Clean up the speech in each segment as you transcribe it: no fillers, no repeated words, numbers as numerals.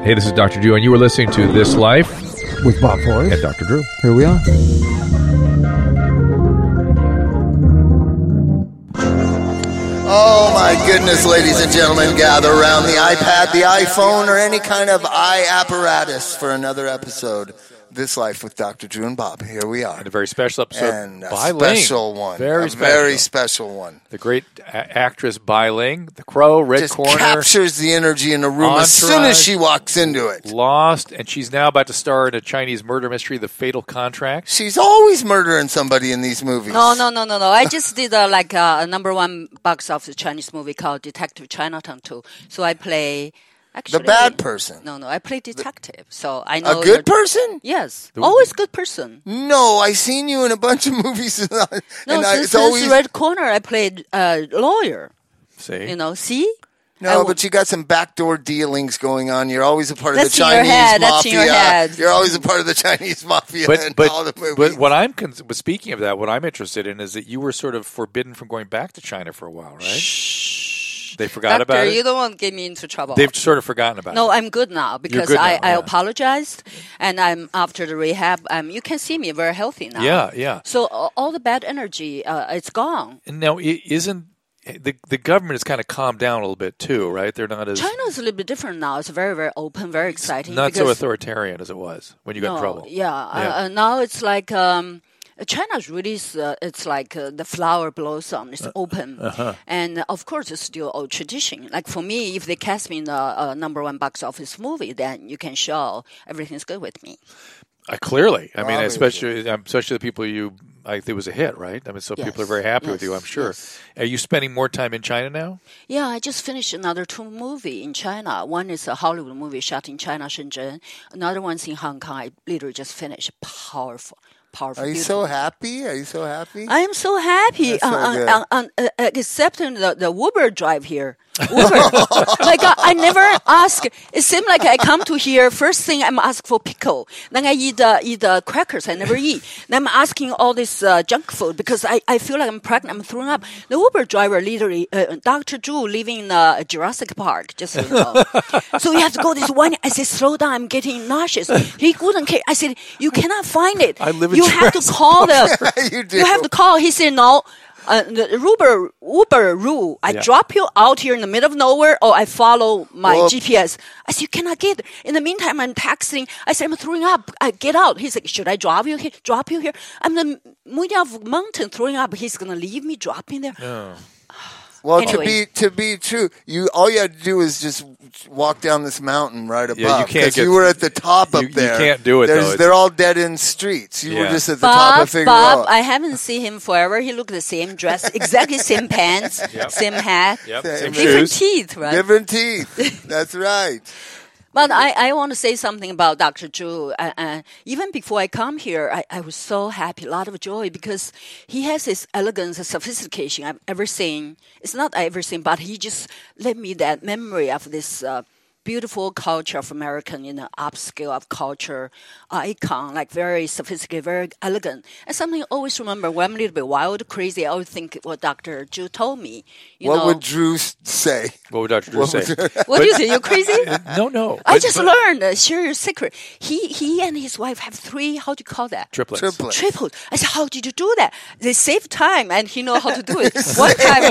Hey, this is Dr. Drew, and you were listening to This Life with Bob Forrest and Dr. Drew. Here we are. Oh my goodness, ladies and gentlemen, gather around the iPad, the iPhone, or any kind of eye apparatus for another episode. This Life with Dr. Drew and Bob. Here we are. And a very special episode. And a Bai special Ling. one. Very special one. The great actress Bai Ling, the Crow, Red Just Corner. captures the energy in a room Entourage, as soon as she walks into it. Lost, and she's now about to star in a Chinese murder mystery, The Fatal Contract. She's always murdering somebody in these movies. No. I just did a number one box office Chinese movie called Detective Chinatown 2. So I play... Actually, the bad person. No, I play detective. So I know a good person? Yes, always good person. No, I seen you in a bunch of movies. It's always Red Corner. I played lawyer. See, see. No, but you got some backdoor dealings going on. You're always a part of the That's Chinese mafia. That's in your head. You're always a part of the Chinese mafia in all the movies. But what speaking of that, what I'm interested in is that you were sort of forbidden from going back to China for a while, right? Shh. They forgot about it? You don't want to get me into trouble. They've sort of forgotten about it. No, I'm good now because I apologized, and I'm after the rehab. You can see me very healthy now. Yeah. So all the bad energy, it's gone. And now, isn't the government has kind of calmed down a little bit too, right? They're not as... China's a little bit different now. It's very, very open, very exciting. Not so authoritarian as it was when you got in trouble. Yeah. Now it's like... China's really, it's like the flower blossom. It's open. And, of course, it's still old tradition. Like, for me, if they cast me in the number one box office movie, then you can show everything's good with me. Clearly. I mean, especially the people it was a hit, right? I mean, so people are very happy with you, I'm sure. Yes. Are you spending more time in China now? Yeah, I just finished another 2 movies in China. One is a Hollywood movie shot in China, Shenzhen. Another one's in Hong Kong. I literally just finished. Powerful. Are you so happy? I am so happy. Except in the Uber drive here. Uber. Like I never ask. It seems like I come to here. First thing I'm asked for pickle. Then I eat the crackers. I never eat. Then I'm asking all this junk food because I feel like I'm pregnant. I'm throwing up. The Uber driver literally, Dr. Drew living in Jurassic Park. Just so you know. So you have to go this one. I said, slow down. I'm getting nauseous. He couldn't care. I said, you cannot find it. I live in You have to call them. You do. You have to call. He said, no. The Uber rule. I drop you out here in the middle of nowhere, or I follow my GPS. I said, you cannot get there. In the meantime, I'm texting. I said, I'm throwing up. I get out. He said, should I drop you here? I'm in the middle of mountain throwing up. He's going to leave me dropping there. Oh. Well, anyway. to be true, all you had to do is just walk down this mountain right above. Yeah, you can't because you were at the top up there. You can't do it, though. They're all dead end streets. You were just at the top of Figueroa. Bob, I haven't seen him forever. He looked the same dress, exactly same pants, same hat, same different shoes. teeth, right? Different teeth. That's right. But I want to say something about Dr. Drew. Even before I come here, I was so happy, a lot of joy, because he has this elegance and sophistication I've ever seen. It's not I've ever seen, but he just left me that memory of this beautiful culture of American, upscale of culture icon, like very sophisticated, very elegant. And something I always remember when I'm a little bit wild, crazy, I always think what Dr. Drew told me. What would Drew say? What would Dr. Drew say? What do you say? You're crazy? No. I just learned. Share your secret. He and his wife have 3. How do you call that? Triplets. I said, how did you do that? They save time, and he know how to do it. One time,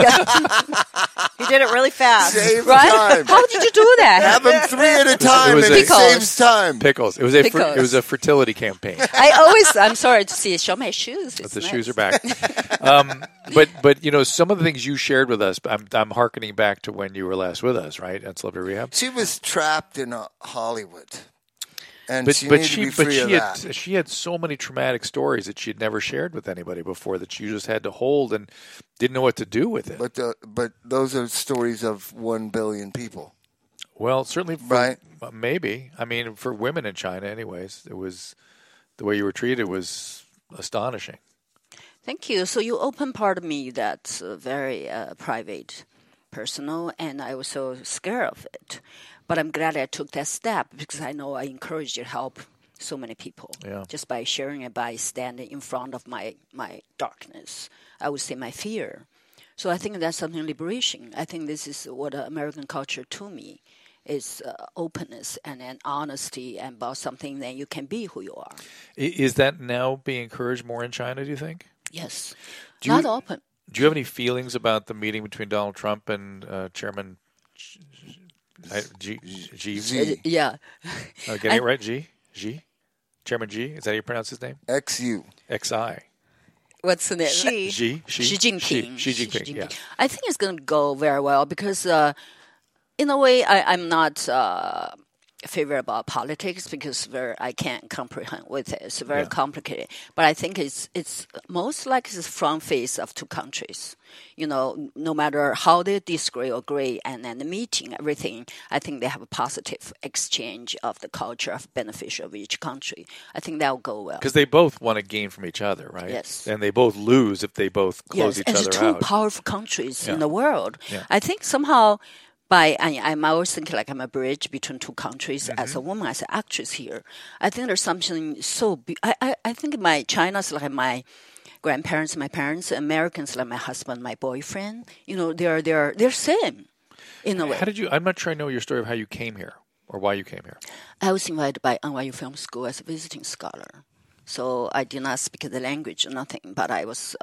he did it really fast. Save right? time. How did you do that? Have them 3 at a time, and it saves time. Pickles. It was a fertility campaign. I'm sorry to see. Show my shoes. The shoes are back. But some of the things you shared with us, I'm hearkening back to when you were last with us, right? At Celebrity Rehab. She was trapped in Hollywood. And she needed to be free of that. She had so many traumatic stories that she had never shared with anybody before that you just had to hold and didn't know what to do with it. But those are stories of 1 billion people. Well, certainly, right? Maybe. I mean, for women in China, anyways, it was the way you were treated was astonishing. Thank you. So you open part of me that's very private, personal, and I was so scared of it. But I'm glad I took that step because I know I encouraged you to help so many people just by sharing it, by standing in front of my darkness. I would say my fear. So I think that's something liberation. I think this is what American culture to me. is openness and honesty and about something that you can be who you are. Is that now being encouraged more in China, do you think? Yes. Not open. Do you have any feelings about the meeting between Donald Trump and Chairman G? Yeah. Getting it right? G? Chairman G? Is that how you pronounce his name? XU. XI. What's the name? Xi. Xi Jinping. Xi Jinping, yeah. I think it's going to go very well because, in a way, I'm not favor about politics because I can't comprehend with it. It's very complicated. But I think it's most likely it's front face of two countries. No matter how they disagree or agree, and then the meeting, everything, I think they have a positive exchange of the culture of beneficial of each country. I think that will go well. Because they both want to gain from each other, right? Yes. And they both lose if they both close each other out. Yes, and two powerful countries in the world. Yeah. I think somehow... I'm always thinking like I'm a bridge between two countries. As a woman, as an actress here, I think there's something so. I think China's like my grandparents, my parents. Americans like my husband, my boyfriend. They're same in a way. How did you? I'm not sure I know your story of how you came here or why you came here. I was invited by NYU Film School as a visiting scholar. So I did not speak the language or nothing, but I was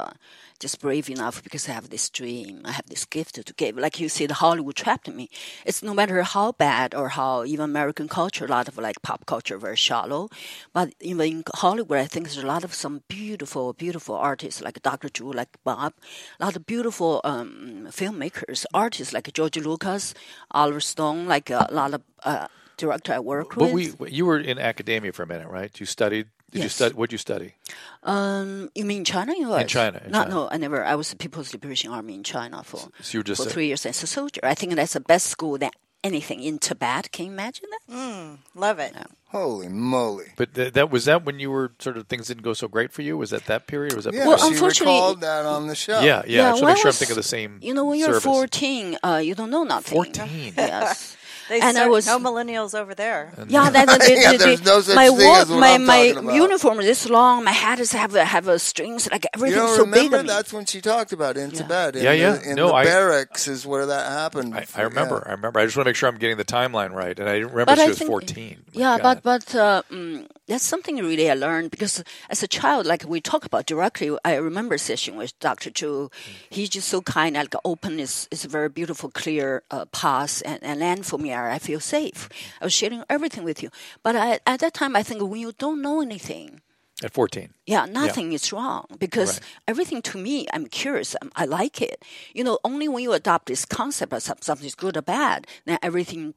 just brave enough because I have this dream. I have this gift to give. Like you said, Hollywood trapped me. It's no matter how bad or how even American culture, a lot of like pop culture, very shallow. But even in Hollywood, I think there's a lot of some beautiful, beautiful artists like Dr. Zhu, like Bob, a lot of beautiful filmmakers, artists like George Lucas, Oliver Stone, like a lot of director I work with. But you were in academia for a minute, right? You studied. What did you study? You mean in China? In China. No, I never. I was the People's Liberation Army in China for you were just for 3 years as a soldier. I think that's the best school that anything in Tibet. Can you imagine that? Love it. Yeah. Holy moly! But that was that when you were sort of things didn't go so great for you? Was that period? Or was that well, unfortunately, she recalled that on the show. Yeah. I just want to make sure I'm thinking of the same. When you're 14, you don't know nothing. 14. Yes. I was no millennials over there. Yeah, there's no such thing as what I'm talking about. My uniform is this long. My hat is have strings like everything's so big. Remember that's when she talked about it in Tibet. In the barracks is where that happened. I remember. I just want to make sure I'm getting the timeline right, and I didn't remember she was 14. Yeah, but that's something really I learned because as a child, like we talk about directly, I remember a session with Dr. Zhu. He's just so kind, like open is a very beautiful, clear path and land for me. I feel safe. I was sharing everything with you. But at that time, I think when you don't know anything. At 14. Yeah, nothing is wrong because everything to me, I'm curious. I like it. Only when you adopt this concept of something is good or bad, then everything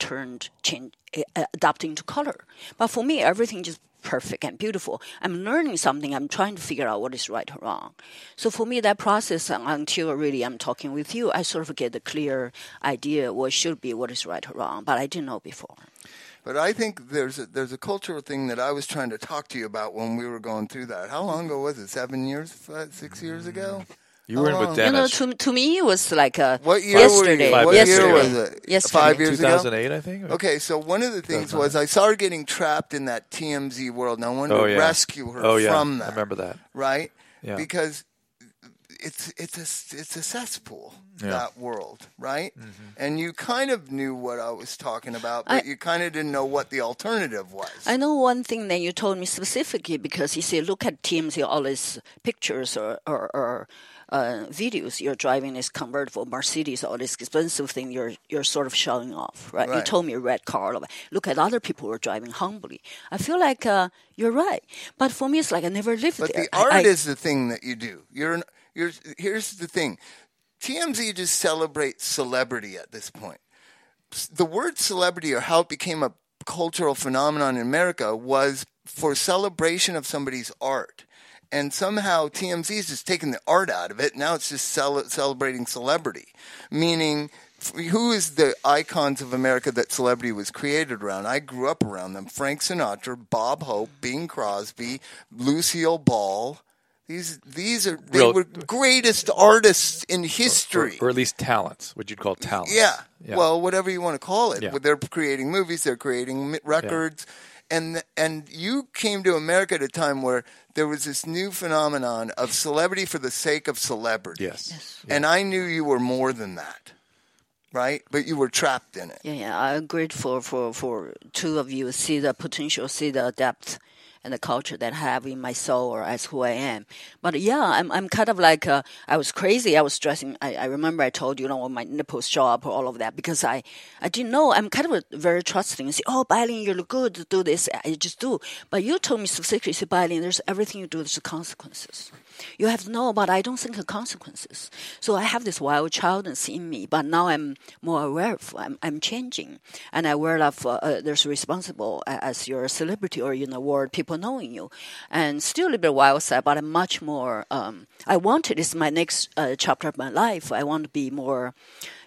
adapting to color. But for me, everything just perfect and beautiful. I'm learning something. I'm trying to figure out what is right or wrong. So for me, that process until really I'm talking with you, I sort of get a clear idea what should be, what is right or wrong. But I didn't know before. But I think there's a cultural thing that I was trying to talk to you about when we were going through that. How long ago was it? 7 years? 6 years ago? You were in with Dennis. To me, it was like what year yesterday. What year was it? Yesterday. 5 years 2008, I think? Okay, so one of the things was I saw her getting trapped in that TMZ world, and I wanted to rescue her from that. I remember that. Right? Yeah. Because it's a cesspool, that world, right? Mm-hmm. And you kind of knew what I was talking about, but you kind of didn't know what the alternative was. I know one thing that you told me specifically because you said, look at TMZ, all these pictures or videos. You're driving this convertible Mercedes, all this expensive thing you're sort of showing off, right? You told me a red car. Look at other people who are driving humbly. I feel like you're right. But for me, it's like I never lived there. But the art is the thing that you do. Here's the thing. TMZ just celebrates celebrity at this point. The word celebrity, or how it became a cultural phenomenon in America, was for celebration of somebody's art. And somehow TMZ is just taking the art out of it. Now it's just celebrating celebrity. Meaning, who is the icons of America that celebrity was created around? I grew up around them. Frank Sinatra, Bob Hope, Bing Crosby, Lucille Ball. They were greatest artists in history. Or at least talents, what you'd call talents. Yeah. Well, whatever you want to call it. Yeah. They're creating movies, they're creating records. Yeah. And you came to America at a time where there was this new phenomenon of celebrity for the sake of celebrity. Yes. And I knew you were more than that. right? But you were trapped in it. Yeah. I'm grateful for two of you see the potential, see the depth and the culture that I have in my soul or as who I am. But yeah, I'm kind of like, I was crazy. I was stressing. I remember I told you, when my nipples show up or all of that, because I didn't know. I'm kind of very trusting and say, oh, Bai Ling, you look good, do this. I just do. But you told me specifically, say, Bai Ling, there's everything you do, there's consequences. You have to know, but I don't think of consequences. So I have this wild childness in me, but now I'm more aware of. I'm changing, and I'm aware of there's responsible as you're a celebrity or in the world, people knowing you, and still a little bit wild side, but I'm much more. I want it. It's my next chapter of my life. I want to be more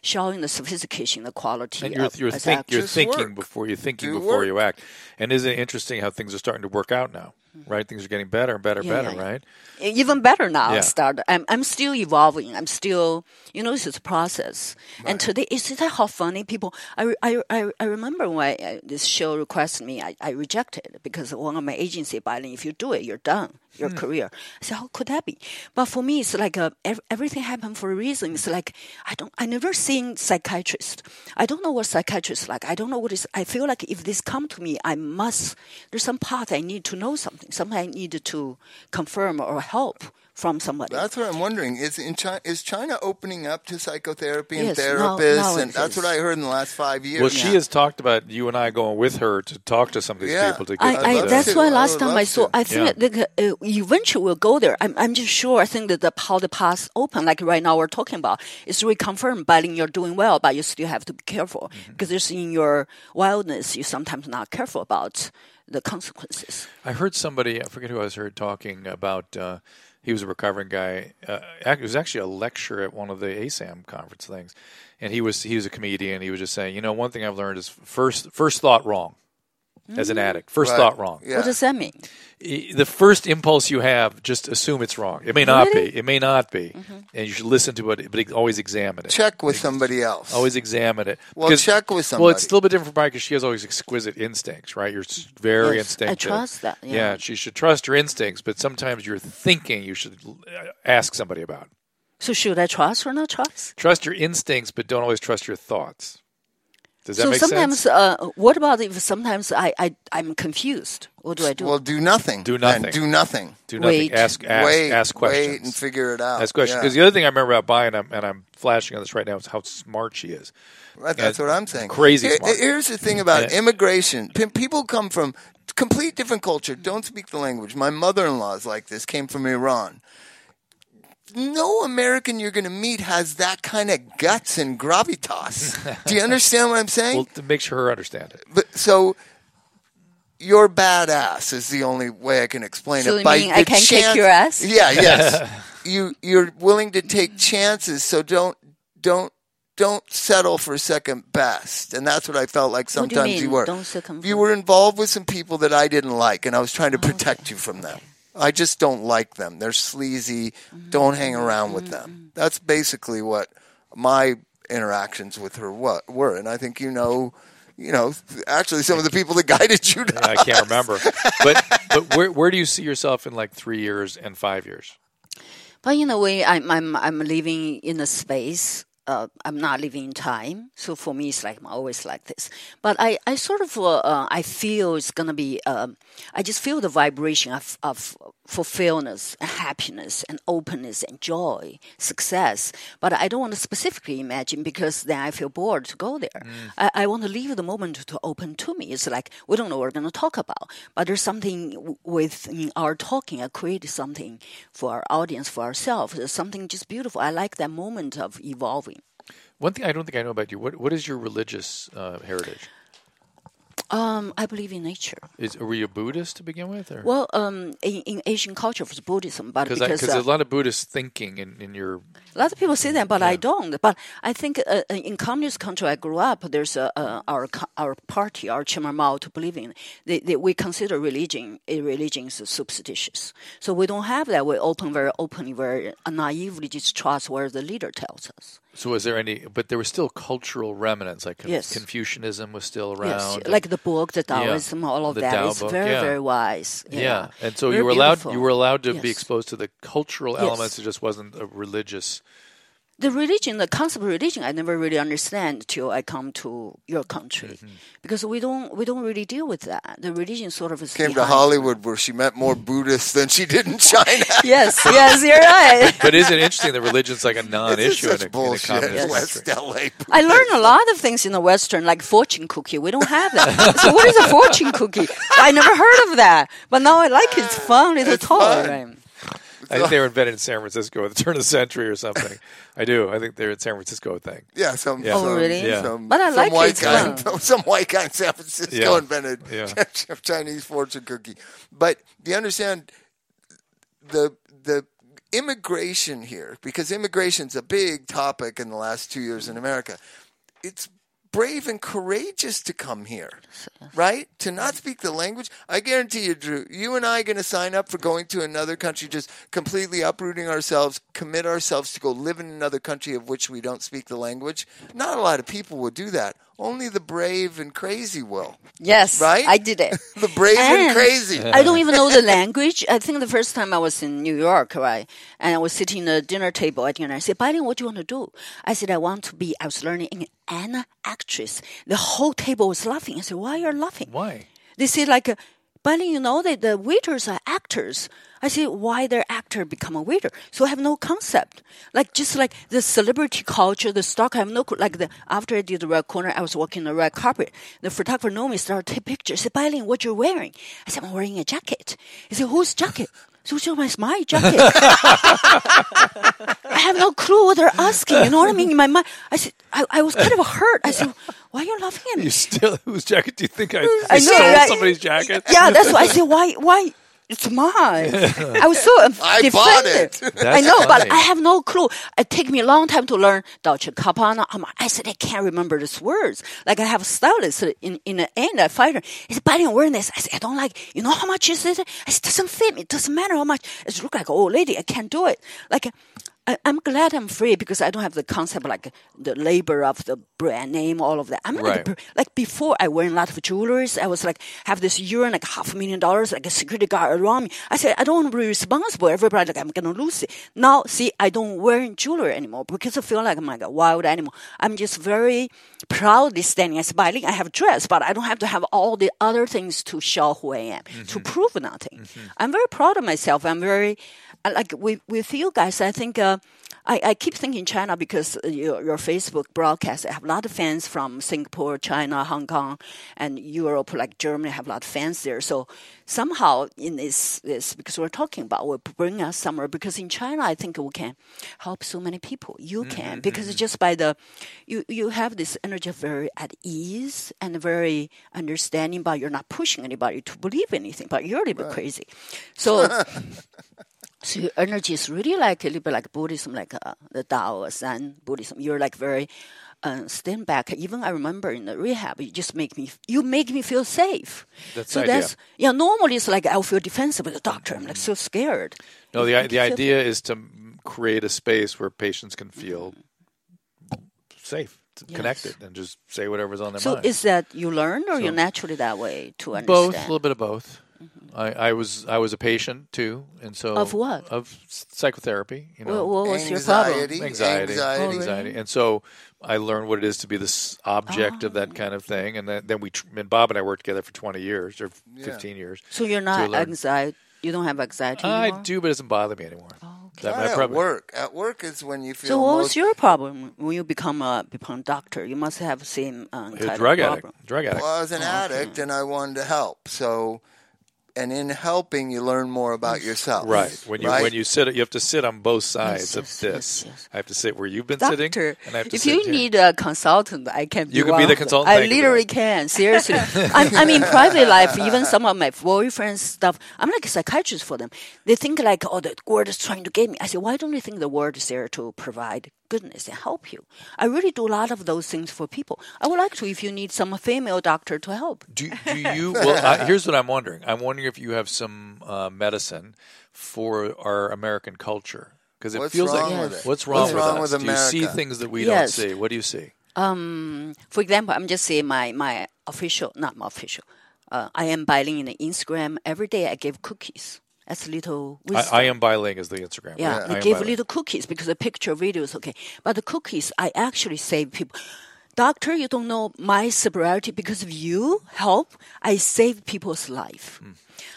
showing the sophistication, the quality. And you're thinking before you act. And isn't it interesting how things are starting to work out now? Right, things are getting better and better, right? Even better now. Yeah. I'm still evolving. I'm still, this is a process. Right. And today, is that how funny people? I remember when this show requested me, I rejected it because one of my agency, Bai Ling, if you do it, you're done. Your career. I said, how could that be? But for me, it's like everything happened for a reason. It's like I never seen psychiatrist. I don't know what psychiatrists like. I don't know what is. I feel like if this come to me, there's some path I need to know something. Something I need to confirm or help from somebody. That's what I'm wondering. Is China opening up to psychotherapy and therapists? And that's what I heard in the last 5 years. Well, she has talked about you and I going with her to talk to some of these people. To get that's why last time I saw, I think that eventually we'll go there. I'm just sure. I think that how the path open, like right now we're talking about, is reconfirmed. Bai Ling, you're doing well, but you still have to be careful because there's in your wildness, you're sometimes not careful about the consequences. I heard somebody, I forget who I heard talking about. He was a recovering guy. It was actually a lecture at one of the ASAM conference things, and he was a comedian. He was just saying, one thing I've learned is first thought wrong. As an addict, first thought wrong. Yeah. What does that mean? The first impulse you have, just assume it's wrong. It may not be. It may not be, and you should listen to it, but always examine it. Check with somebody else. Always examine it. Well, check with somebody. Well, it's a little bit different for Mike because she has always exquisite instincts, right? You're very instinctive. I trust that. Yeah, she should trust her instincts, but sometimes your thinking you should ask somebody about. So should I trust or not trust? Trust your instincts, but don't always trust your thoughts. Does that make sometimes, sense? What about if sometimes I'm confused? What do I do? Well, do nothing. Do nothing. And do nothing. Do nothing. Wait. Ask questions. Wait and figure it out. Ask questions. Because the other thing I remember about Bai, and I'm flashing on this right now, is how smart she is. Right, that's what I'm saying. Crazy smart. Here's the thing about immigration. People come from complete different culture, don't speak the language. My mother-in-law is like this, came from Iran. No American you're going to meet has that kind of guts and gravitas. Do you understand what I'm saying? Well, to make sure her understand it. But so you're badass is the only way I can explain so it. So you mean I can kick your ass? Yeah, yes. You're willing to take chances, so don't settle for second best. And that's what I felt like sometimes you were. You were involved with some people that I didn't like, and I was trying to protect you from them. I just don't like them. They're sleazy. Don't hang around with them. That's basically what my interactions with her were. And I think actually some of the people that guided you down. Yeah, I can't remember. But where do you see yourself in like 3 years and 5 years? But in a way, I'm living in a space. I'm not living in time. So for me, it's like I'm always like this. But I sort of, I feel it's going to be, I just feel the vibration of fulfillment and happiness and openness and joy, success. But I don't want to specifically imagine because then I feel bored to go there. I want to leave the moment to open to me. It's like, we don't know what we're going to talk about. But there's something within our talking. I created something for our audience, for ourselves. There's something just beautiful. I like that moment of evolving. One thing I don't think I know about you, what is your religious heritage? I believe in nature. Were you a Buddhist to begin with? Or? Well, in Asian culture, it's Buddhism, but because there's a lot of Buddhist thinking in your. A lot of people say that, but I don't. But I think in communist country I grew up, there's our party, our Chairman Mao, to believe in. We consider religion is superstitious, so we don't have that. We very openly, very naively just trust where the leader tells us. So was there any, but there were still cultural remnants, like Confucianism was still around. Yes, like the book, the Taoism, all of that is very, very wise. Yeah, and so you were allowed to be exposed to the cultural elements. It just wasn't a religious the religion, the concept of religion, I never really understand till I come to your country, because we don't really deal with that. The religion sort of is came to Hollywood where she met more Buddhists than she did in China. Yes, you're right. But isn't it interesting that religion's like a non-issue in a communist West country? LA. I learned a lot of things in the Western, like fortune cookie. We don't have that. So what is a fortune cookie? I never heard of that, but now I like it. It's fun little toy. Right? I think they were invented in San Francisco at the turn of the century or something. I do. I think they're a San Francisco thing. Yeah, really? Yeah. But I like it. Some white guy in San Francisco invented Chinese fortune cookie. But do you understand the immigration here? Because immigration's a big topic in the last 2 years in America. It's brave and courageous to come here, right? To not speak the language. I guarantee you, Drew, you and I are going to sign up for going to another country, just completely uprooting ourselves, commit ourselves to go live in another country of which we don't speak the language. Not a lot of people will do that. Only the brave and crazy will. Yes, right? I did it. The brave and crazy. I don't even know the language. I think the first time I was in New York, right, and I was sitting at a dinner table at dinner. I said, Bai Ling, what do you want to do? I said, I was learning an actress. The whole table was laughing. I said, why are you laughing? Why? They said, like, Bai Ling, you know that the waiters are actors. I said, why their actor become a waiter? So I have no concept. Like, just like the celebrity culture, the stock, I have no, after I did the red corner, I was walking the red carpet. The photographer know me, started to take pictures. I said, Bai Ling, what you're wearing? I said, I'm wearing a jacket. He said, whose jacket? So it's my jacket. I have no clue what they're asking. You know what I mean? In my mind, I said, I was kind of hurt. I said, why are you laughing at me? You still, whose jacket do you think I stole somebody's jacket? Yeah, that's why I said, why? It's mine. I was so I bought it. I know, funny. but I have no clue. It took me a long time to learn Dolce Gabbana. I said, I can't remember these words. Like, I have a stylist. In the end, I fired her. He said, Bai Ling, I'm wearing this. I said, I don't like, you know how much is it? I said, it doesn't fit me. It doesn't matter how much. It looks like an old lady. I can't do it. Like, I'm glad I'm free because I don't have the concept like the labor of the brand name, all of that. I'm like before I wear a lot of jewelry. I was like have this urine like $500,000 like a security guard around me. I said I don't want to be responsible. Everybody like I'm gonna lose it. Now see I don't wear jewelry anymore because I feel like I'm like a wild animal. I'm just very proudly standing as Bai Ling. I have a dress, but I don't have to have all the other things to show who I am to prove nothing. I'm very proud of myself. I'm very like with you guys, I think I keep thinking China because your Facebook broadcast, I have a lot of fans from Singapore, China, Hong Kong, and Europe, like Germany, have a lot of fans there. So somehow in this because we're talking about, will bring us somewhere. Because in China, I think we can help so many people. You can, because just by you have this energy of very at ease and very understanding, but you're not pushing anybody to believe anything, but you're a little bit crazy. So... So your energy is really like a little bit like Buddhism, like the Tao or Zen Buddhism. You're like very stand back. Even I remember in the rehab, you make me feel safe. That's so the idea. Normally it's like I'll feel defensive with the doctor. I'm like so scared. No, the idea is to create a space where patients can feel safe, connected, and just say whatever's on their mind. So is that you learned or you're naturally that way to understand? Both, a little bit of both. I was a patient too, and so of what? Of psychotherapy. You know, what was your problem? Anxiety, and so I learned what it is to be this object of that kind of thing, and then Bob and I worked together for 20 years or 15 years. So you're not anxiety. You don't have anxiety anymore? I do, but it doesn't bother me anymore. Oh, okay. At work. At work is when you feel. So what was your problem when you become a doctor? You must have the same kind of problem. Drug addict. Well, I was an addict, and I wanted to help. So. And in helping, you learn more about yourself. Right. When you sit, you have to sit on both sides of this. Yes. I have to sit where you've been sitting, and I have to if sit you here. need a consultant, I can be You can be the consultant. I literally can. Seriously. I mean, private life, even some of my boyfriends stuff, I'm like a psychiatrist for them. They think like, oh, the word is trying to get me. I say, why don't you think the word is there to provide goodness and help you? I really do a lot of those things for people. I would like to, if you need some female doctor to help. Do you? Well, here's what I'm wondering. I'm wondering if you have some medicine for our American culture, because it feels like what's wrong with us? Do you see things that we don't see? What do you see? For example, I'm just saying my official, not my official. I am Bai Ling in the Instagram. Every day I give cookies. as little wisdom. I am Bai Ling is the Instagram. Yeah, right? we I give am Bai Ling. little cookies because the picture video is okay. But the cookies, I actually save people. Doctor, you don't know my sobriety because of you help. I saved people's life.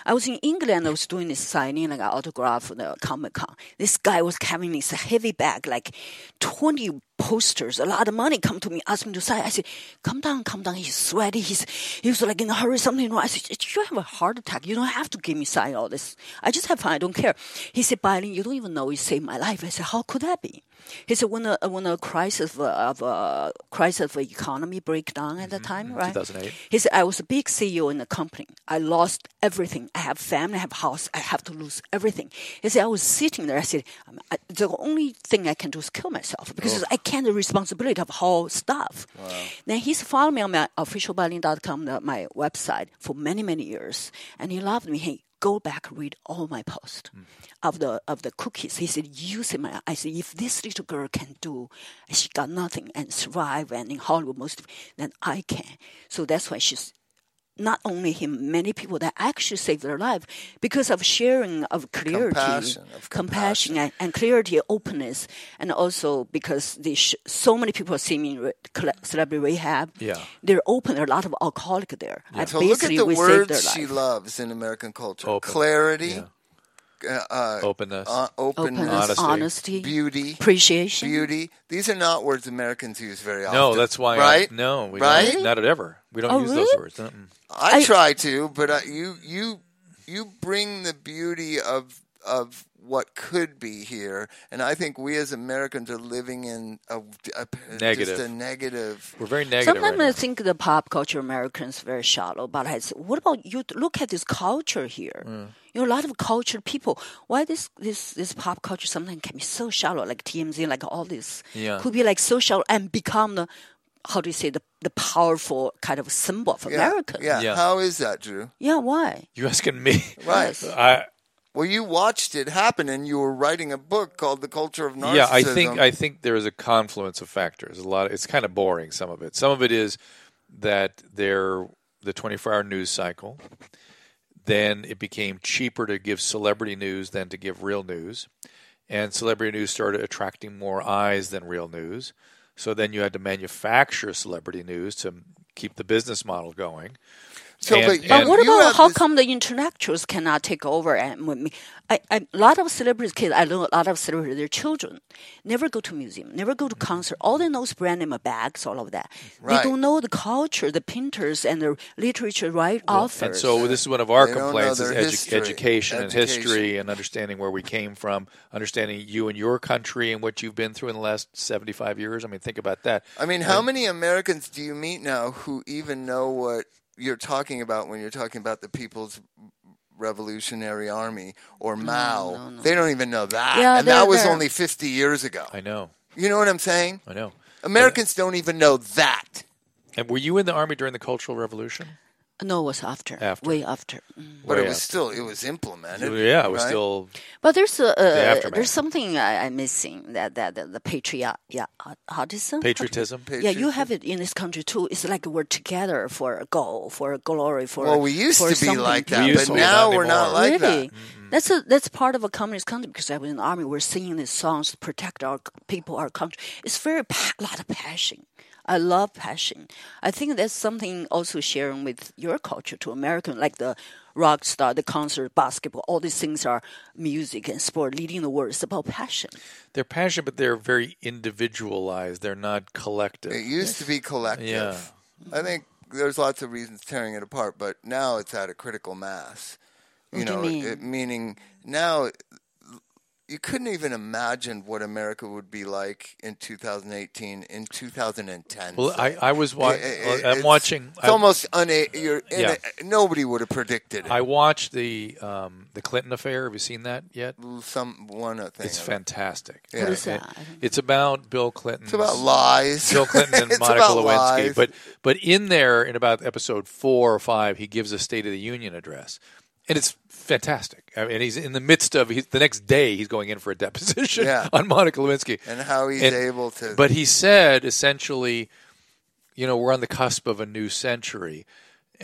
I was in England. I was doing this signing, like an autograph for the Comic-Con. This guy was carrying this heavy bag, like 20 posters, a lot of money come to me, ask me to sign. I said, calm down. He's sweaty. He was like in a hurry, something wrong. I said, did you have a heart attack? You don't have to give me sign all this. I just have fun. I don't care. He said, Bai Ling, you don't even know you saved my life. I said, how could that be? He said, when a crisis of economy break down at the time, right? 2008. He said, I was a big CEO in the company. I lost everything. I have family, I have house. I have to lose everything. He said, I was sitting there. I said, the only thing I can do is kill myself because I can't the responsibility of whole stuff. Wow. Then he's followed me on my officialbailing.com, my website, for many, many years. And he loved me. Hey, go back, read all my posts of the cookies. He said, use it. I said, if this little girl can do, she got nothing and survive, and in Hollywood then I can. So that's why she's not only him, many people that actually saved their life because of sharing of clarity, compassion and clarity, openness, and also because so many people see me in Celebrity Rehab. Yeah. They're open. There are a lot of alcoholics there. Yeah. So look at the words she loves in American culture. Clarity. Yeah. Openness, honesty, beauty, appreciation. Beauty. These are not words Americans use very often. No, that's why. Right? We don't. Not ever. We don't use really? those words. I try to, but you bring the beauty of what could be here, and I think we as Americans are living in negative. Just a negative. We're very negative. Sometimes right I think the pop culture Americans very shallow, but I say, what about you? Look at this culture here. You know, a lot of cultured people. Why this pop culture sometimes can be so shallow, like TMZ, like all this could be like so shallow and become the, how do you say, the powerful kind of symbol of America. Yeah. How is that, Drew? Yeah, why? You asking me? Right. Yes. Well, you watched it happen, and you were writing a book called "The Culture of Narcissism." Yeah, I think there is a confluence of factors. It's kind of boring. Some of it is that they're the 24-hour news cycle. Then it became cheaper to give celebrity news than to give real news, and celebrity news started attracting more eyes than real news. So then you had to manufacture celebrity news to keep the business model going. So, but what about how come the intellectuals cannot take over? And with me, a lot of celebrities' kids, I know a lot of celebrities, their children never go to museum, never go to concert. All they know is brand name bags, all of that. Right. They don't know the culture, the painters, and the literature, authors. And so this is one of our complaints: is education and history, and understanding where we came from, understanding you and your country and what you've been through in the last 75 years. I mean, think about that. I mean, how many Americans do you meet now who even know what you're talking about when you're talking about the People's Revolutionary Army or Mao? No. They don't even know that. Yeah, and that was only 50 years ago. I know. You know what I'm saying? I know. Americans don't even know that. And were you in the Army during the Cultural Revolution? No, it was after. Way after. But it was implemented. Yeah, it was still. But there's something I'm missing, that the patriotism. Patriotism. Yeah, you have it in this country too. It's like we're together for a goal, for a glory, for. Well, we used to be like that, but now we're not like that. That's part of a communist country because I was in the army. We're singing these songs to protect our people, our country. It's a lot of passion. I love passion. I think that's something also sharing with your culture to American, like the rock star, the concert, basketball. All these things are music and sport, leading the world. It's about passion. They're passionate, but they're very individualized. They're not collective. It used to be collective. Yeah. I think there's lots of reasons tearing it apart, but now it's at a critical mass. What do you mean? Meaning now you couldn't even imagine what America would be like in 2018, in 2010. Well, I was I'm watching. It's almost nobody would have predicted it. I watched the Clinton affair. Have you seen that yet? One thing. It's fantastic. Yeah. What is that? It's about Bill Clinton. It's about lies. Bill Clinton and Monica Lewinsky. But in there, in about episode 4 or 5, he gives a State of the Union address. And it's fantastic. I mean, he's in the midst of the next day. He's going in for a deposition on Monica Lewinsky, and how he's able to. But he said essentially, we're on the cusp of a new century,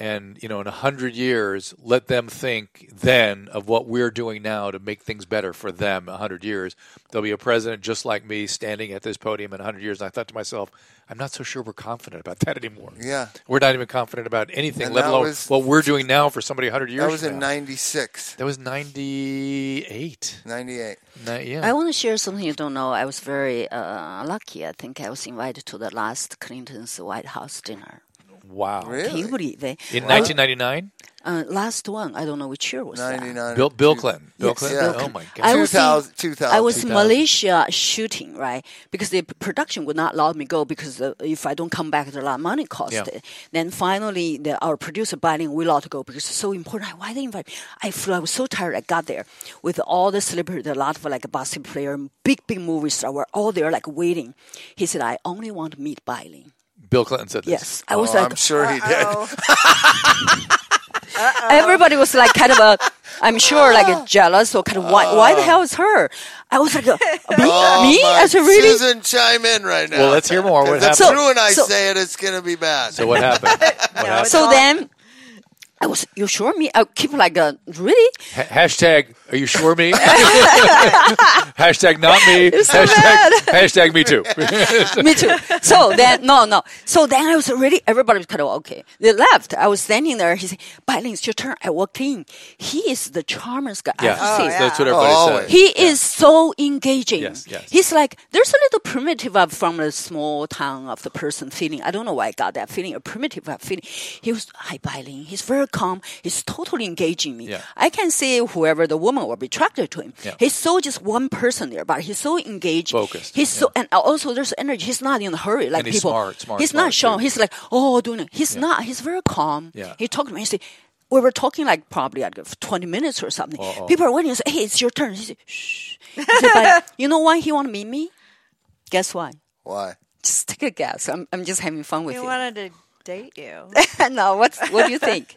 And, in 100 years, let them think then of what we're doing now to make things better for them 100 years. There'll be a president just like me standing at this podium in 100 years. And I thought to myself, I'm not so sure we're confident about that anymore. Yeah. We're not even confident about anything, And let alone what we're doing now for somebody 100 years That was from in now. 96. That was 98. 98. Yeah. I want to share something you don't know. I was very lucky. I think I was invited to the last Clinton's White House dinner. Wow. Really? Can you believe it? In 1999? Last one. I don't know which year was that. 99. Bill Clinton. Bill Yes, Clinton. Bill Oh, Clinton. my I God. was 2000. I was in 2000. Malaysia shooting, right? Because the production would not allow me go because if I don't come back, there's a lot of money cost. Yeah. Then finally, our producer, Bai Ling, we allowed to go because it's so important. Why they invite me? I flew. I was so tired. I got there with all the celebrities, a lot of like a basketball player, big movie star were all there like waiting. He said, I only want to meet Bai Ling. Bill Clinton said this. Yes. I was like, I'm sure he did. everybody was like kind of I'm sure like jealous or kind of why the hell is her? I was like, me? I said, really? Susan, chime in right now. Well, let's hear more. What If that's happened? true and I say it, it's going to be bad. So what happened? What happened? So then I was, you sure me? I keep like, really? Hashtag, are you sure me? Hashtag not me. so Hashtag me too. Me too. So then, no. So then I was really, everybody was kind of okay. They left. I was standing there. He said, Bai Ling, it's your turn. I walked in. He is the charmest guy Yeah, I've seen. that's what everybody always. says. He is so engaging. Yes. He's like, there's a little primitive from the small town of the person feeling. I don't know why I got that feeling, a primitive feeling. He was, hi, Bai Ling. He's very calm. He's totally engaging me. Yeah. I can see whoever the woman will be attracted to him. Yeah. He's so just one person there, but he's so engaged. Focused. He's so, and also there's energy. He's not in a hurry like And he's people. smart, He's not shown. too. He's like, doing it. He's not. He's very calm. Yeah. He talked to me. He said, we were talking like probably like 20 minutes or something. Uh-oh. People are waiting and say, hey, it's your turn. He said, shh. He said, but you know why he want to meet me? Guess why? Why? Just take a guess. I'm just having fun with He you. wanted to date you. No, what do you think?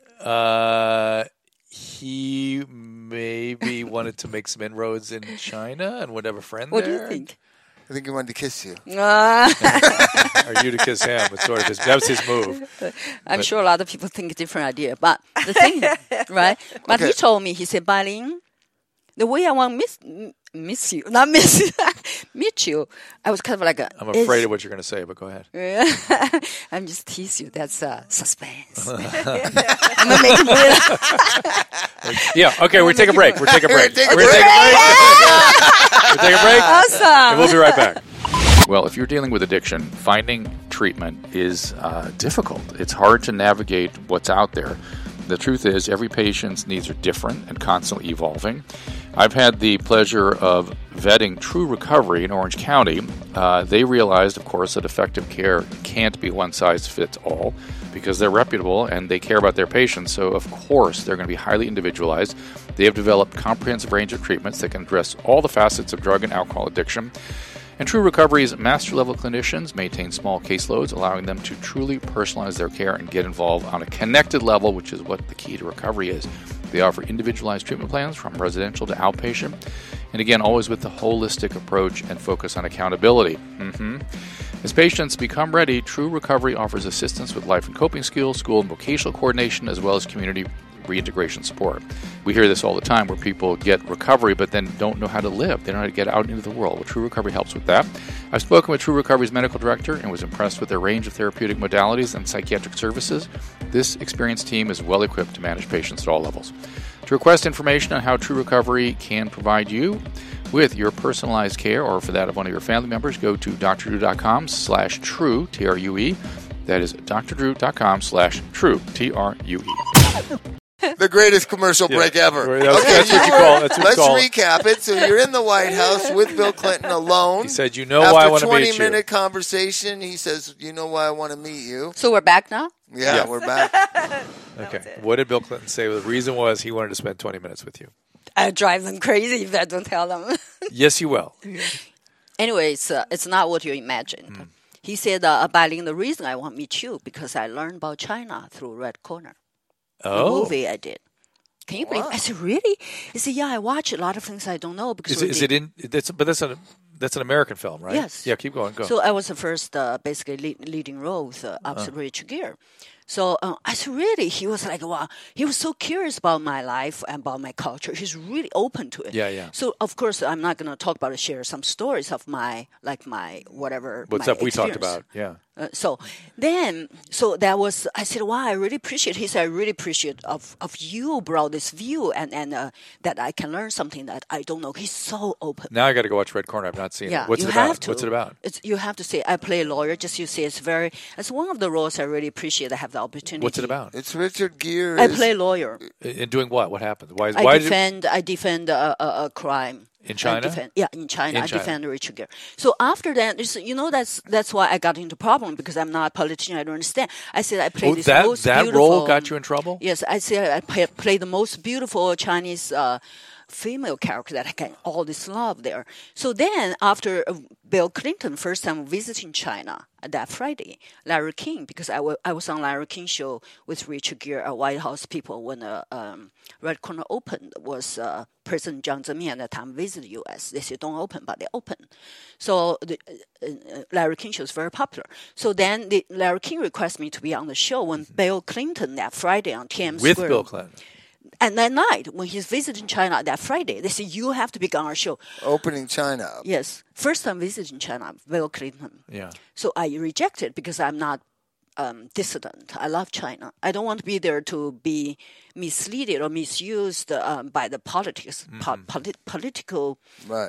He maybe wanted to make some inroads in China and would have a friend What do there. you think? I think he wanted to kiss you. Or you to kiss him. It's sort of that was his move. I'm sure a lot of people think a different idea. But the thing, right? But he Okay. told me, he said, Bai Ling, the way I want miss you, not miss you, meet you, I was kind of like I'm afraid of what you're going to say, but go ahead. I'm just tease you. That's suspense. I'm gonna make it real. Yeah. Okay. We're taking a break. We're taking a break. Take a We're break. taking a break. Awesome. And we'll be right back. Well, if you're dealing with addiction, finding treatment is difficult. It's hard to navigate what's out there. The truth is, every patient's needs are different and constantly evolving. I've had the pleasure of vetting True Recovery in Orange County. They realized, of course, that effective care can't be one size fits all because they're reputable and they care about their patients. So, of course, they're going to be highly individualized. They have developed a comprehensive range of treatments that can address all the facets of drug and alcohol addiction. And True Recovery's master-level clinicians maintain small caseloads, allowing them to truly personalize their care and get involved on a connected level, which is what the key to recovery is. They offer individualized treatment plans from residential to outpatient, and again, always with the holistic approach and focus on accountability. As patients become ready, True Recovery offers assistance with life and coping skills, school and vocational coordination, as well as community reintegration support. We hear this all the time where people get recovery but then don't know how to live. They don't know how to get out into the world. Well, True Recovery helps with that. I've spoken with True Recovery's medical director and was impressed with their range of therapeutic modalities and psychiatric services. This experienced team is well equipped to manage patients at all levels. To request information on how True Recovery can provide you with your personalized care or for that of one of your family members, go to drdrew.com/true, T-R-U-E. That is drdrew.com/true, T-R-U-E. The greatest commercial break ever. That's what you call it. Let's recap it. So you're in the White House with Bill Clinton alone. He said, you know why I want to meet you. After a 20-minute conversation, he says, you know why I want to meet you. So we're back now? Yeah, we're back. Okay. What did Bill Clinton say? Well, the reason was he wanted to spend 20 minutes with you. I drive them crazy if I don't tell them. Yes, you will. Anyway, it's not what you imagined. He said, Bai Ling, the reason I want to meet you because I learned about China through Red Corner. The movie I did. Can you believe? I said, really? He said, yeah, I watch a lot of things I don't know because Is it in? That's an American film, right? Yes. Yeah. Keep going. Go. So I was the first, basically leading role with Officer Richard Gere. So I said, really? He was like, wow. He was so curious about my life and about my culture. He's really open to it. Yeah. So of course, I'm not going to talk about it, share some stories of my whatever. What's my up? We talked experience. about, yeah. So that was, I said, wow, I really appreciate. He said, I really appreciate of you brought this view and that I can learn something that I don't know. He's so open. Now I got to go watch Red Corner. I've not seen it. What's you it about? have to. What's it about? You have to say, I play a lawyer. Just you say, it's one of the roles I really appreciate. I have the opportunity. What's it about? It's Richard Gere. I play a lawyer. In doing what? What happened? I defend a crime. In China? In China. I defend Richard Gere. So after that, that's why I got into problem because I'm not a politician. I don't understand. I said I play this most beautiful. That role got you in trouble? Yes, I said I play the most beautiful Chinese female character that I get all this love there. So then after Bill Clinton first time visiting China that Friday, Larry King, because I was on Larry King show with Richard Gere at White House people when Red Corner opened was President Jiang Zemin at the time visited the U.S. They said don't open, but they opened. So the Larry King show is very popular. So then Larry King requested me to be on the show when Bill Clinton that Friday on Tiananmen With Square. Bill Clinton. And that night, when he's visiting China that Friday, they said, you have to be on our show. Opening China. Yes. First time visiting China, Bill Clinton. Yeah. So I rejected because I'm not dissident. I love China. I don't want to be there to be misleaded or misused by the politics, political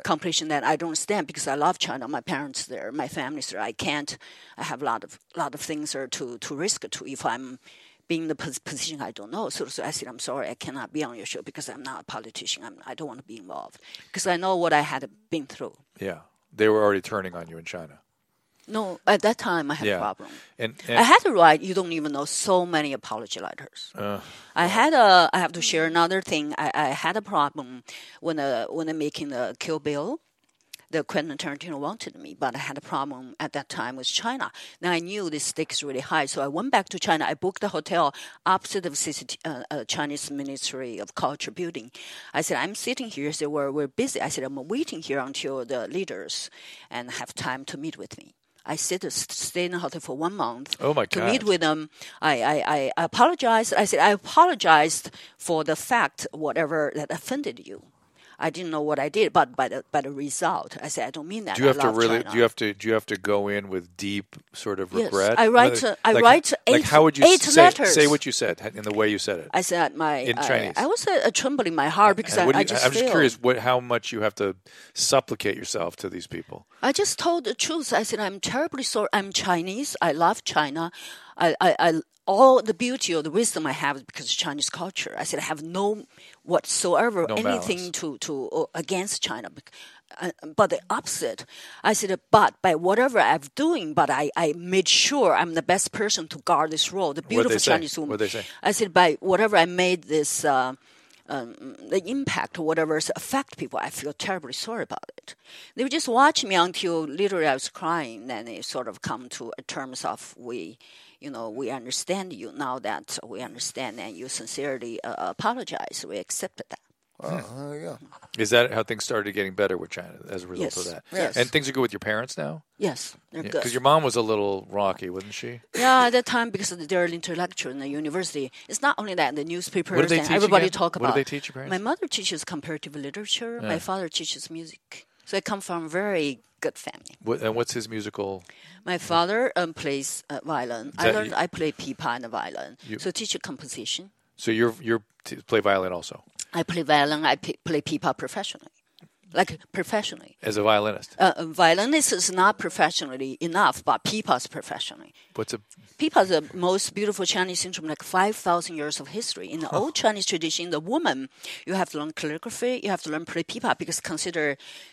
competition that I don't understand because I love China. My parents there, my family's there. I have a lot of things there to risk to if I'm being in the position I don't know. So I said, I'm sorry, I cannot be on your show because I'm not a politician. I don't want to be involved because I know what I had been through. Yeah. They were already turning on you in China. No, at that time I had a problem. And I had to write, you don't even know, so many apology letters. I have to share another thing. I had a problem when I'm making the Kill Bill. The Quentin Tarantino wanted me, but I had a problem at that time with China. Now I knew the stakes really high, so I went back to China. I booked a hotel opposite of Chinese Ministry of Culture building. I said, I'm sitting here. They said, we're busy. I said, I'm waiting here until the leaders and have time to meet with me. I stayed in the hotel for 1 month to meet with them. I apologized. I said, I apologized for the fact, whatever that offended you. I didn't know what I did, but by the result, I said I don't mean that. Do you have to really? Do you have to go in with deep sort of regret? Yes, I write eight. How would you eight letters. Say what you said in the way you said it? I said in Chinese. I was trembling in my heart because I just. I'm just curious how much you have to supplicate yourself to these people. I just told the truth. I said I'm terribly sorry. I'm Chinese. I love China. All the beauty or the wisdom I have is because of Chinese culture. I said I have no anything to against China, but the opposite. I said, but by whatever I'm doing, but I made sure I'm the best person to guard this role. The beautiful Chinese woman. What did they say? I said by whatever I made this. The impact or whatever affect people, I feel terribly sorry about it. They would just watch me until literally I was crying. Then they sort of come to terms of we understand you now that we understand and you sincerely apologize. We accepted that. There you go. Is that how things started getting better with China as a result of that? Yes. And things are good with your parents now? Yes, they're good. Because your mom was a little rocky, wasn't she? Yeah, at that time, because they're intellectual in the university. It's not only that, the newspapers What did they and teach everybody again? talk about. What did they teach your parents? My mother teaches comparative literature. My father teaches music. So I come from a very good family. And what's his musical? My father plays violin. I play pipa and the violin. So teach composition. So you play violin also? I play violin. I play pipa professionally. As a violinist? Violinist is not professionally enough, but pipa is professionally. Pipa is the most beautiful Chinese instrument, like 5,000 years of history. In the old Chinese tradition, the woman, you have to learn calligraphy, you have to learn play pipa, because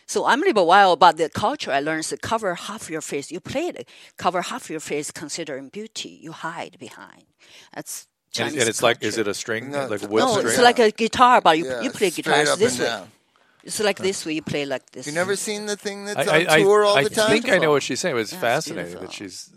so I'm a little wild about the culture I learned is to cover half your face. You play it, cover half your face, considering beauty, you hide behind. That's Chinese and it's culture. like, is it a string? Like a wood no, string? it's like a guitar, but you play guitars this way. Down. It's like this way, you play like this. You never seen the thing that's on tour all the time? I think I know what she's saying. It was fascinating that she's...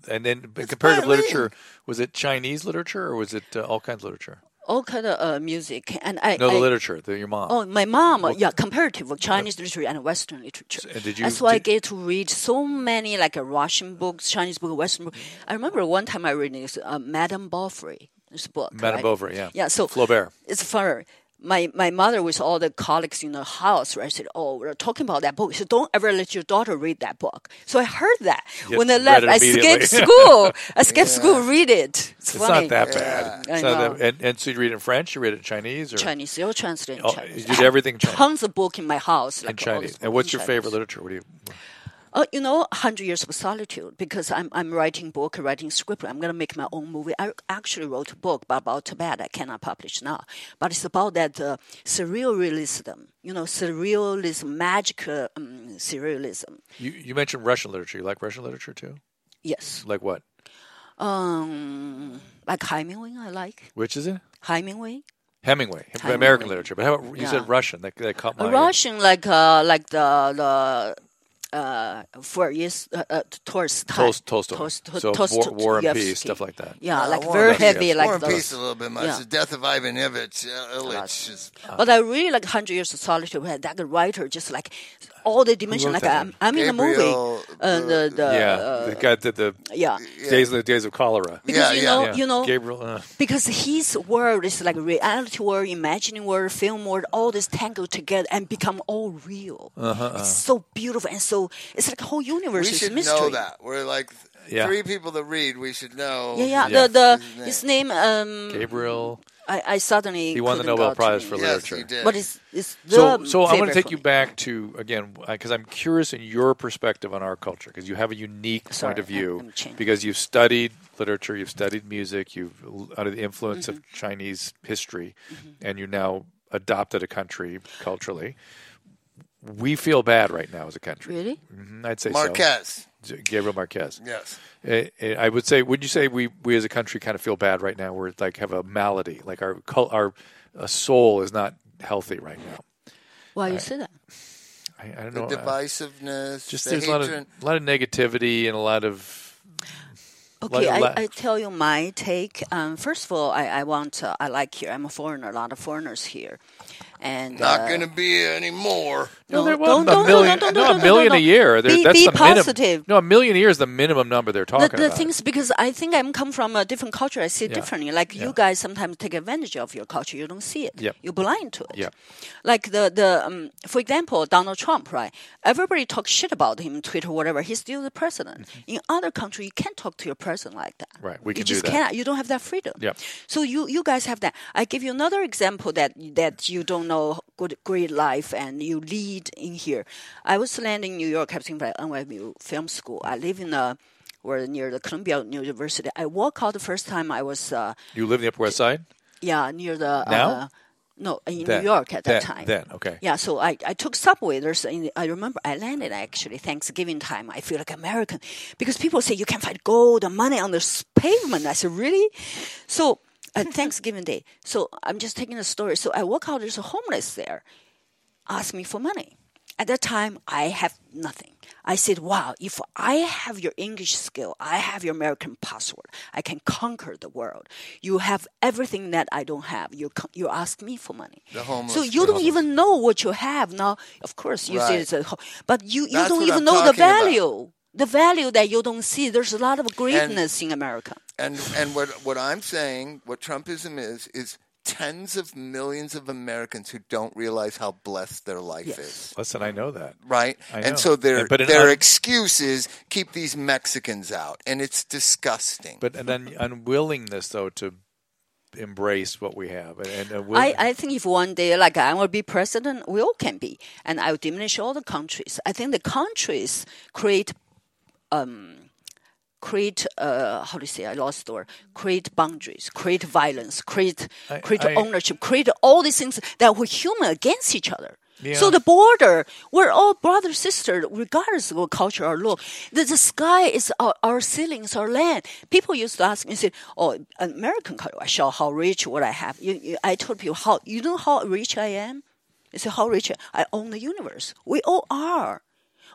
And then comparative literature, was it Chinese literature or was it all kinds of literature? all kind of music, and the literature. Your mom. Oh, my mom. Comparative Chinese literature and Western literature. And that's why I get to read so many like Russian books, Chinese books, Western books. I remember one time I read this Madame Bovary. This book. Madame Bovary. Yeah. Yeah. So Flaubert. It's fun. My mother with all the colleagues in the house, right, said, "Oh, we're talking about that book. So don't ever let your daughter read that book." So I heard that when I left. I skipped school. Read it. It's funny. Not that bad. I know. And so you read it in French? You read it in Chinese? Or? Chinese. They'll translate in Chinese. You did everything in Chinese? Tons of book in my house. In Chinese. And what's your favorite literature? What do you... 100 Years of Solitude, because I'm writing book, writing script. I'm going to make my own movie. I actually wrote a book about Tibet. I cannot publish now. But it's about that surrealism, surrealism, magic surrealism. You mentioned Russian literature. You like Russian literature too? Yes. Like what? Like Hemingway, I like. Which is it? Hemingway, American literature. But how about, you said Russian. That caught my Russian, like the 4 years Tolstoy. So War and Peace, stuff like that. Yeah, like very heavy, like War and those. Peace a little bit much. The Death of Ivan Ilyich. But I really like 100 Years of Solitude. That writer just like all the dimension. Like I'm in the movie. The guy did the Days of Cholera. Because you know, Gabriel. Because his world is like reality world, imagining world, film world, all this tangled together and become all real. It's so beautiful and so it's like a whole universe. We should mystery. know that. We're like 3 people that read. We should know. His name. Gabriel. I suddenly. He won the Nobel Prize for literature. Yes, he did. But it's so I'm going to take you back to again because I'm curious in your perspective on our culture because you have a unique point of view because you've studied literature, you've studied music, you've under the influence of Chinese history, and you now adopted a country culturally. We feel bad right now as a country. Really? I'd say Marquez. So. Gabriel Marquez. Yes. I would say, would you say we as a country kind of feel bad right now? We're like have a malady, like our soul is not healthy right now. Why you say that? I don't know. The divisiveness. Just there's a lot of negativity and a lot of. Okay, I tell you my take. First of all, I like here. I'm a foreigner. A lot of foreigners here, and not going to be anymore. No, a million a year. Be positive. A million a year is the minimum number they're talking about. The things because I think I'm come from a different culture. I see it differently. Like you guys sometimes take advantage of your culture. You don't see it. Yep. You're blind to it. Yep. Like for example, Donald Trump, right? Everybody talks shit about him, Twitter, whatever. He's still the president. In other countries, you can't talk to your president like that. Right. We can do that. Cannot. You don't have that freedom. Yeah. So you guys have that. I give you another example that you don't know great life and you lead in here. I was landing in New York, having by NYU Film School. I live in we're near the Columbia University. I walk out the first time I was. You live in the Upper West Side? Yeah, near the. Now? No, in New York at that time. Then, okay. Yeah, so I took subway. I remember I landed actually Thanksgiving time. I feel like American because people say you can find gold and money on the pavement. I said, really? So Thanksgiving Day. So I'm just taking a story. So I walk out. There's a homeless there. Ask me for money. At that time, I have nothing. I said, wow, if I have your English skill, I have your American passport, I can conquer the world. You have everything that I don't have. You ask me for money. So you don't even know what you have. Now, of course, you say it's but you don't even know the value. About. The value that you don't see. There's a lot of greatness in America. And what I'm saying, what Trumpism is tens of millions of Americans who don't realize how blessed their life is. Listen, I know that. Right? And so their excuse is keep these Mexicans out. And it's disgusting. But and then unwillingness, though, to embrace what we have. I think if one day, like I will be president, we all can be. And I will diminish all the countries. I think the countries create how do you say? I lost the word. Create boundaries, create violence, create ownership, create all these things that were human against each other. Yeah. So the border, we're all brother, sister, regardless of what culture or look. The sky is our ceilings, our land. People used to ask me, say, "Oh, American culture, I show how rich what I have." I told people, you know how rich I am? They say, "How rich? I own the universe." We all are.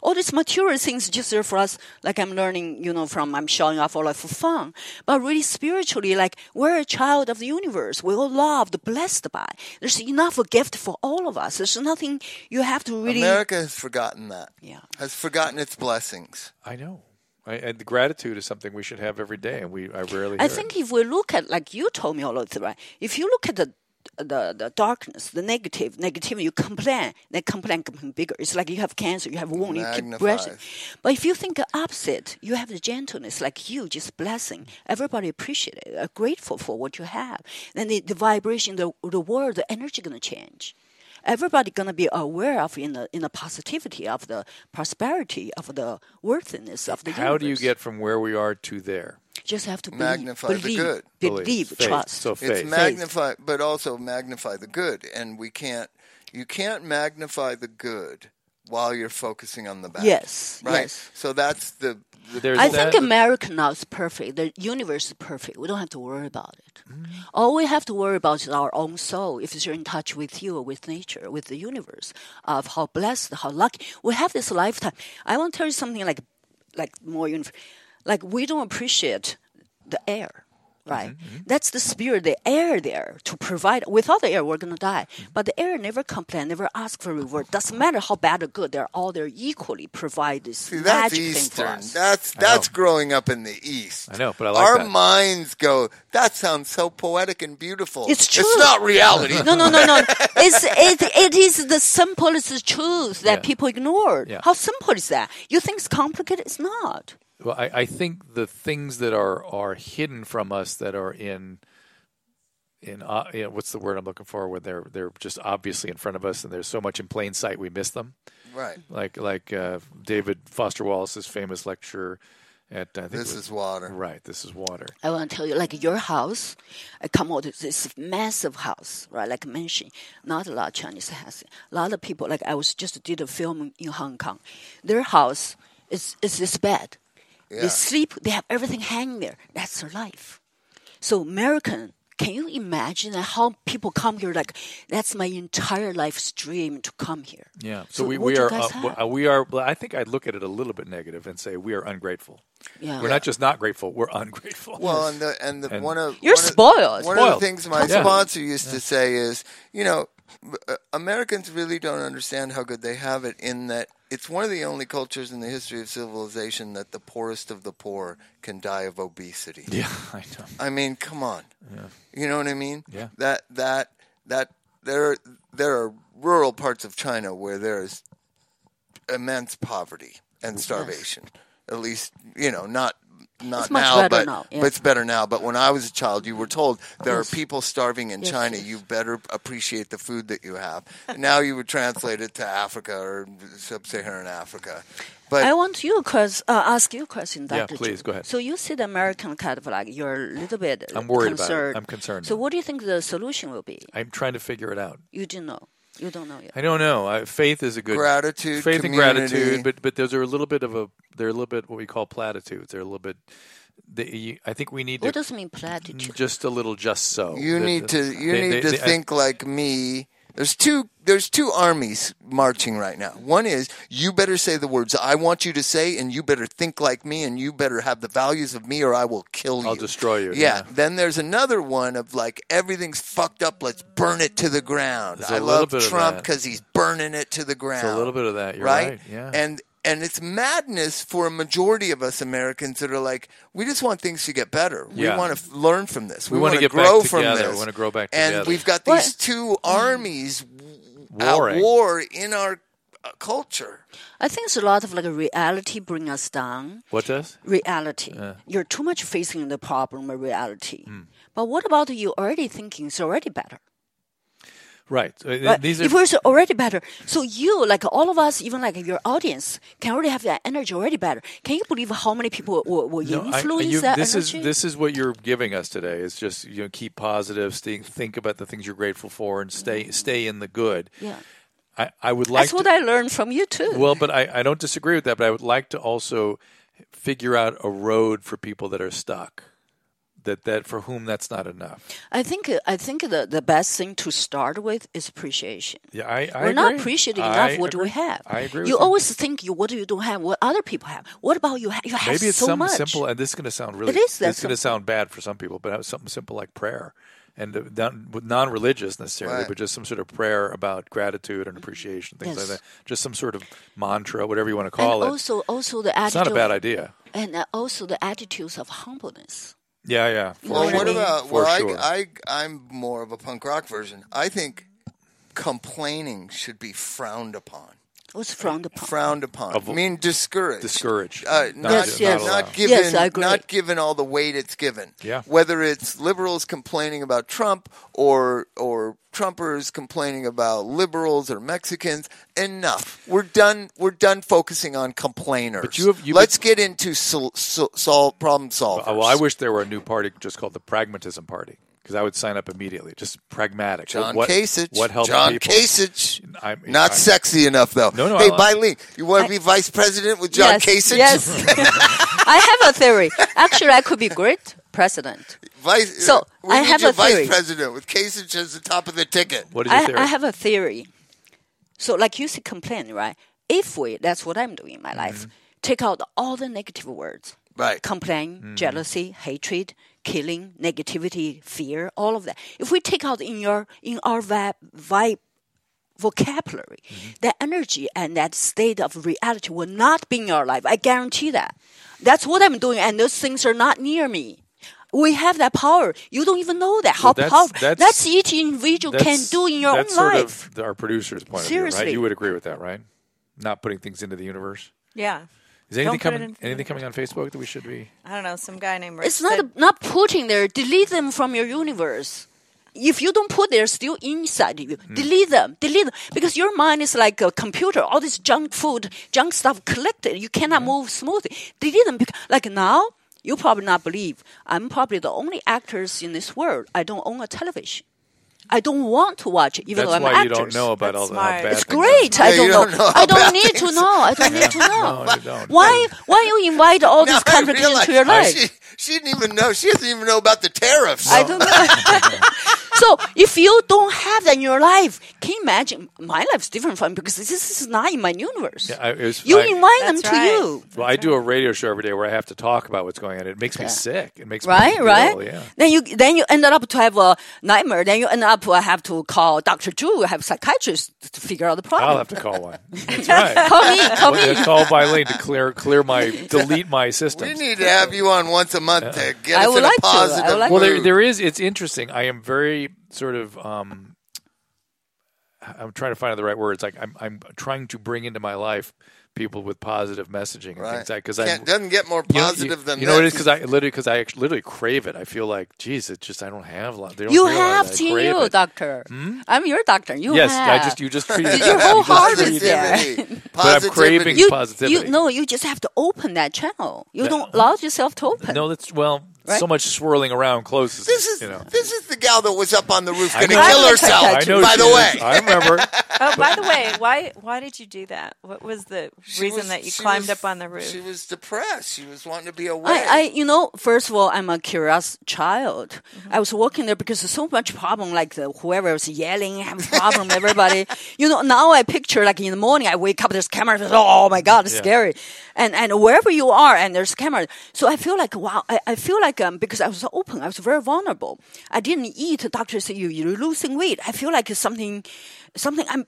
All these material things just there for us, like I'm learning, I'm showing off all for fun. But really spiritually, like we're a child of the universe. We're all loved, blessed by. There's enough gift for all of us. There's nothing you have to really... America has forgotten that. Yeah. Has forgotten its blessings. I know. And the gratitude is something we should have every day, and I rarely I think if we look at, like you told me all of the right, if you look at the darkness, the negativity, you complain, that complain become bigger. It's like you have cancer, you have a wound, you keep breathing. But if you think the opposite, you have the gentleness, like you, just blessing. Everybody appreciate it, are grateful for what you have. Then the vibration, the world, the energy going to change. Everybody going to be aware of in the positivity of the prosperity of the worthiness of the universe. How do you get from where we are to there? Just have to magnify the good. Believe, faith. trust. So faith. It's magnify, but also magnify the good. And you can't magnify the good while you're focusing on the bad. Yes, right? yes. So that's the I think America now is perfect. The universe is perfect. We don't have to worry about it. All we have to worry about is our own soul. If you're in touch with you, with nature, with the universe, of how blessed, how lucky we have this lifetime. I want to tell you something like more like we don't appreciate the air. Right? Mm-hmm. That's the spirit, the air there to provide. Without the air, we're going to die. But the air never complain, never ask for reward. Doesn't matter how bad or good, they're all there equally provide this magic Eastern. thing for us. That's growing up in the East. I know, but I like Our that. minds go, that sounds so poetic and beautiful. It's true. It's not reality. No. It is the simplest truth that people ignore. Yeah. How simple is that? You think it's complicated? It's not. Well, I think the things that are hidden from us that are in what's the word I'm looking for, when they're just obviously in front of us and there's so much in plain sight we miss them. Right. Like David Foster Wallace's famous lecture at I think This is water. Right, this is water. I want to tell you, like your house, I come out of this massive house, right? Like I mentioned, not a lot of Chinese has it. A lot of people, like I did a film in Hong Kong. Their house is this bed. Yeah. They sleep, they have everything hanging there. That's their life. So American, can you imagine how people come here? Like that's my entire life's dream to come here. Yeah. So we are. Well, I think I'd look at it a little bit negative and say we are ungrateful. Yeah. We're not just not grateful. We're ungrateful. Well, you're spoiled. One of the things my sponsor used to say is, Americans really don't understand how good they have it in that it's one of the only cultures in the history of civilization that the poorest of the poor can die of obesity. Yeah, I know. I mean, come on. Yeah. You know what I mean? Yeah. That there are rural parts of China where there's immense poverty and starvation. Yes. At least, not now, but it's better now. But when I was a child, you were told there are people starving in China. Yes. You better appreciate the food that you have. And now you would translate it to Africa or sub-Saharan Africa. But I want you ask you a question, Dr. Yeah, please, go ahead. So you see the American kind of like you're a little bit I'm worried concerned. about it. I'm concerned. So what do you think the solution will be? I'm trying to figure it out. You don't know. You don't know yet. I don't know. Faith is a good gratitude. Faith community. and gratitude, but those are a little bit what we call platitudes. They're a little bit. I think we need. What does it mean platitude? Just a little, just so. You need to think like me. There's two armies marching right now. One is you better say the words I want you to say, and you better think like me, and you better have the values of me, or I will kill you. I'll destroy you. Yeah. Then there's another one of like everything's fucked up. Let's burn it to the ground. I love Trump because he's burning it to the ground. It's a little bit of that. You're right. Yeah. And it's madness for a majority of us Americans that are like, we just want things to get better. Yeah. We want to learn from this. We want to grow from together. this. We want to grow back together. And we've got these two armies at war in our culture. I think it's a lot of like a reality bring us down. What does? Reality. You're too much facing the problem of reality. But what about you already thinking it's already better? Right. If it's already better, so you, like all of us, even like your audience, can already have that energy already better. Can you believe how many people will influence that energy? This is what you're giving us today. It's just keep positive, think about the things you're grateful for, and stay in the good. Yeah. I would like. That's what I learned from you too. Well, but I don't disagree with that. But I would like to also figure out a road for people that are stuck. that for whom that's not enough. I think the best thing to start with is appreciation. Yeah, I We're agree. not appreciating enough what we have. I agree with you you. always think what you don't have, what other people have. What about you? You have Maybe it's so something much. simple, and this is going to sound really. It is that It's going to sound bad for some people, but have something simple like prayer, and non-religious necessarily, Right. but just some sort of prayer about gratitude and appreciation, things like Yes. that. Just some sort of mantra, whatever you want to call and it. also the attitude. It's not a bad idea. And also the attitudes of humbleness. Yeah. Well, what I what mean? about? For Well, sure. I'm more of a punk rock version. I think complaining should be frowned upon. What's frowned upon? Frowned upon. I mean, discouraged. Discouraged. Yes, yes. Not given. Yes, I agree. Not given all the weight it's given. Yeah. Whether it's liberals complaining about Trump or Trumpers complaining about liberals or Mexicans, enough. We're done. We're done focusing on complainers. But let's get into problem solvers. Well, I wish there were a new party just called the Pragmatism Party, because I would sign up immediately. Just pragmatic. John what Kasich. What helps John people? Kasich. I'm Not sexy enough, though. No, Hey, I- Bai Ling, you want to be vice president with John yes, Kasich? Yes. I have a theory. Actually, I could be great president. So, we I need have your a theory. vice president with Kasich as the top of the ticket. What is your theory? I have a theory. So, like you said, complain, right? If that's what I'm doing in my life, take out all the negative words. Right. Complain, jealousy, hatred, killing, negativity, fear, all of that. If we take out in our vocabulary, that energy and that state of reality will not be in your life. I guarantee that. That's what I'm doing, and those things are not near me. We have that power. You don't even know that. How powerful. That's each individual can do in your own That's sort life. of our producer's point of view, Seriously. right? You would agree with that, right? Not putting things into the universe. Yeah. Is anything Don't put it coming? in- Anything coming on Facebook that we should be? I don't know. Some guy named It's said- not putting there. Delete them from your universe. If you don't put, they're still inside you. Delete them. Because your mind is like a computer. All this junk food, junk stuff collected. You cannot move smoothly. Delete them. Like now, you probably not believe, I'm probably the only actors in this world. I don't own a television. I don't want to watch it, even That's though I'm why an you actor. don't know about all the Smart. bad It's things. great. I Yeah, you don't don't know. know I about don't need to things. know. I don't need to know. No, you don't. Why you invite all Now this complication I to your realize life? she didn't even know. She doesn't even know about the tariffs. I don't know. So if you don't have that in your life, can you imagine? My life's different from because this is not in my universe. Yeah, You invite them That's to right. you. Well, I do a radio show every day where I have to talk about what's going on. It makes me sick. It makes Right, me right. ill, yeah. Then you ended up to have a nightmare. Then you end up to have to call Dr. Drew, have psychiatrist to figure out the problem. I'll have to call one. That's right. Call me. Call Bai Ling to delete my We systems. need to have you on once a month to get I us would in a like to. I positive would like Well, mood. there is. It's interesting. I am very sort of. I'm trying to find the right words. Like I'm trying to bring into my life people with positive messaging and Right. things like because I Doesn't get more positive than you know what it is that. because I literally crave it. I feel like, geez, it's just I don't have a lot. They don't You realize have I to, crave you, it. doctor. I'm your doctor. You Yes, have. you just treated Your whole heart is treated there. Positivity. But I'm craving Positivity. positivity. You just have to open that channel. You don't allow yourself to open. No, that's Right? so much swirling around close. This is you know. this is the gal that was up on the roof I going to know. kill I herself. know By she the is. way, I remember. Oh, by the way, why did you do that? What was the reason that you climbed up on the roof? She was depressed. She was wanting to be away. First of all, I'm a curious child. I was working there because there's so much problem, like whoever was yelling, having problem, everybody. Now I picture like in the morning, I wake up, there's camera, oh my God, it's scary. And wherever you are, and there's camera. So I feel like, wow, I feel like, because I was open, I was very vulnerable. I didn't eat. The doctor said, you're losing weight. I feel like it's something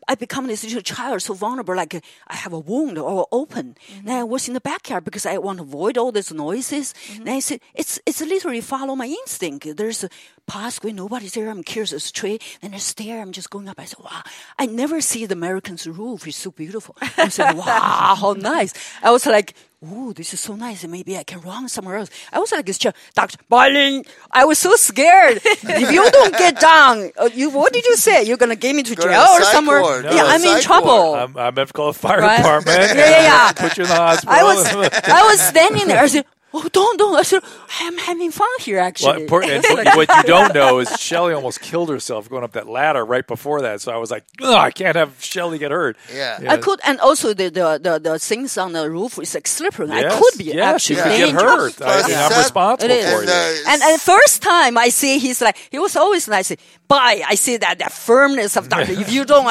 I become this little child, so vulnerable, like I have a wound or open. Then I was in the backyard because I want to avoid all these noises. Then I said, it's literally follow my instinct. There's a pathway, nobody's there. I'm curious, it's a tree. Then I stare, I'm just going up. I said, wow, I never see the American's roof. It's so beautiful. I said, wow, how nice. I was like, ooh, this is so nice. Maybe I can run somewhere else. I was like this child, Dr. Bai Ling. I was so scared. If you don't get down, what did you say? You're going to get me to Go to jail the or psych somewhere? ward. Yeah, Go to the I'm in psych trouble. I'm have to call the fire Right? department. Yeah. Put you in the hospital. I was standing there. I said, Oh, don't. I said, I'm having fun here, actually. What you don't know is Shelley almost killed herself going up that ladder right before that. So I was like, I can't have Shelley get hurt. Yeah. I could, and also the things on the roof is like slippery. Yes, I could be actually you could get dangerous. hurt. I'm responsible for you. And the first time I see, he was always nice. Bai, I see that firmness of doctor. If you don't,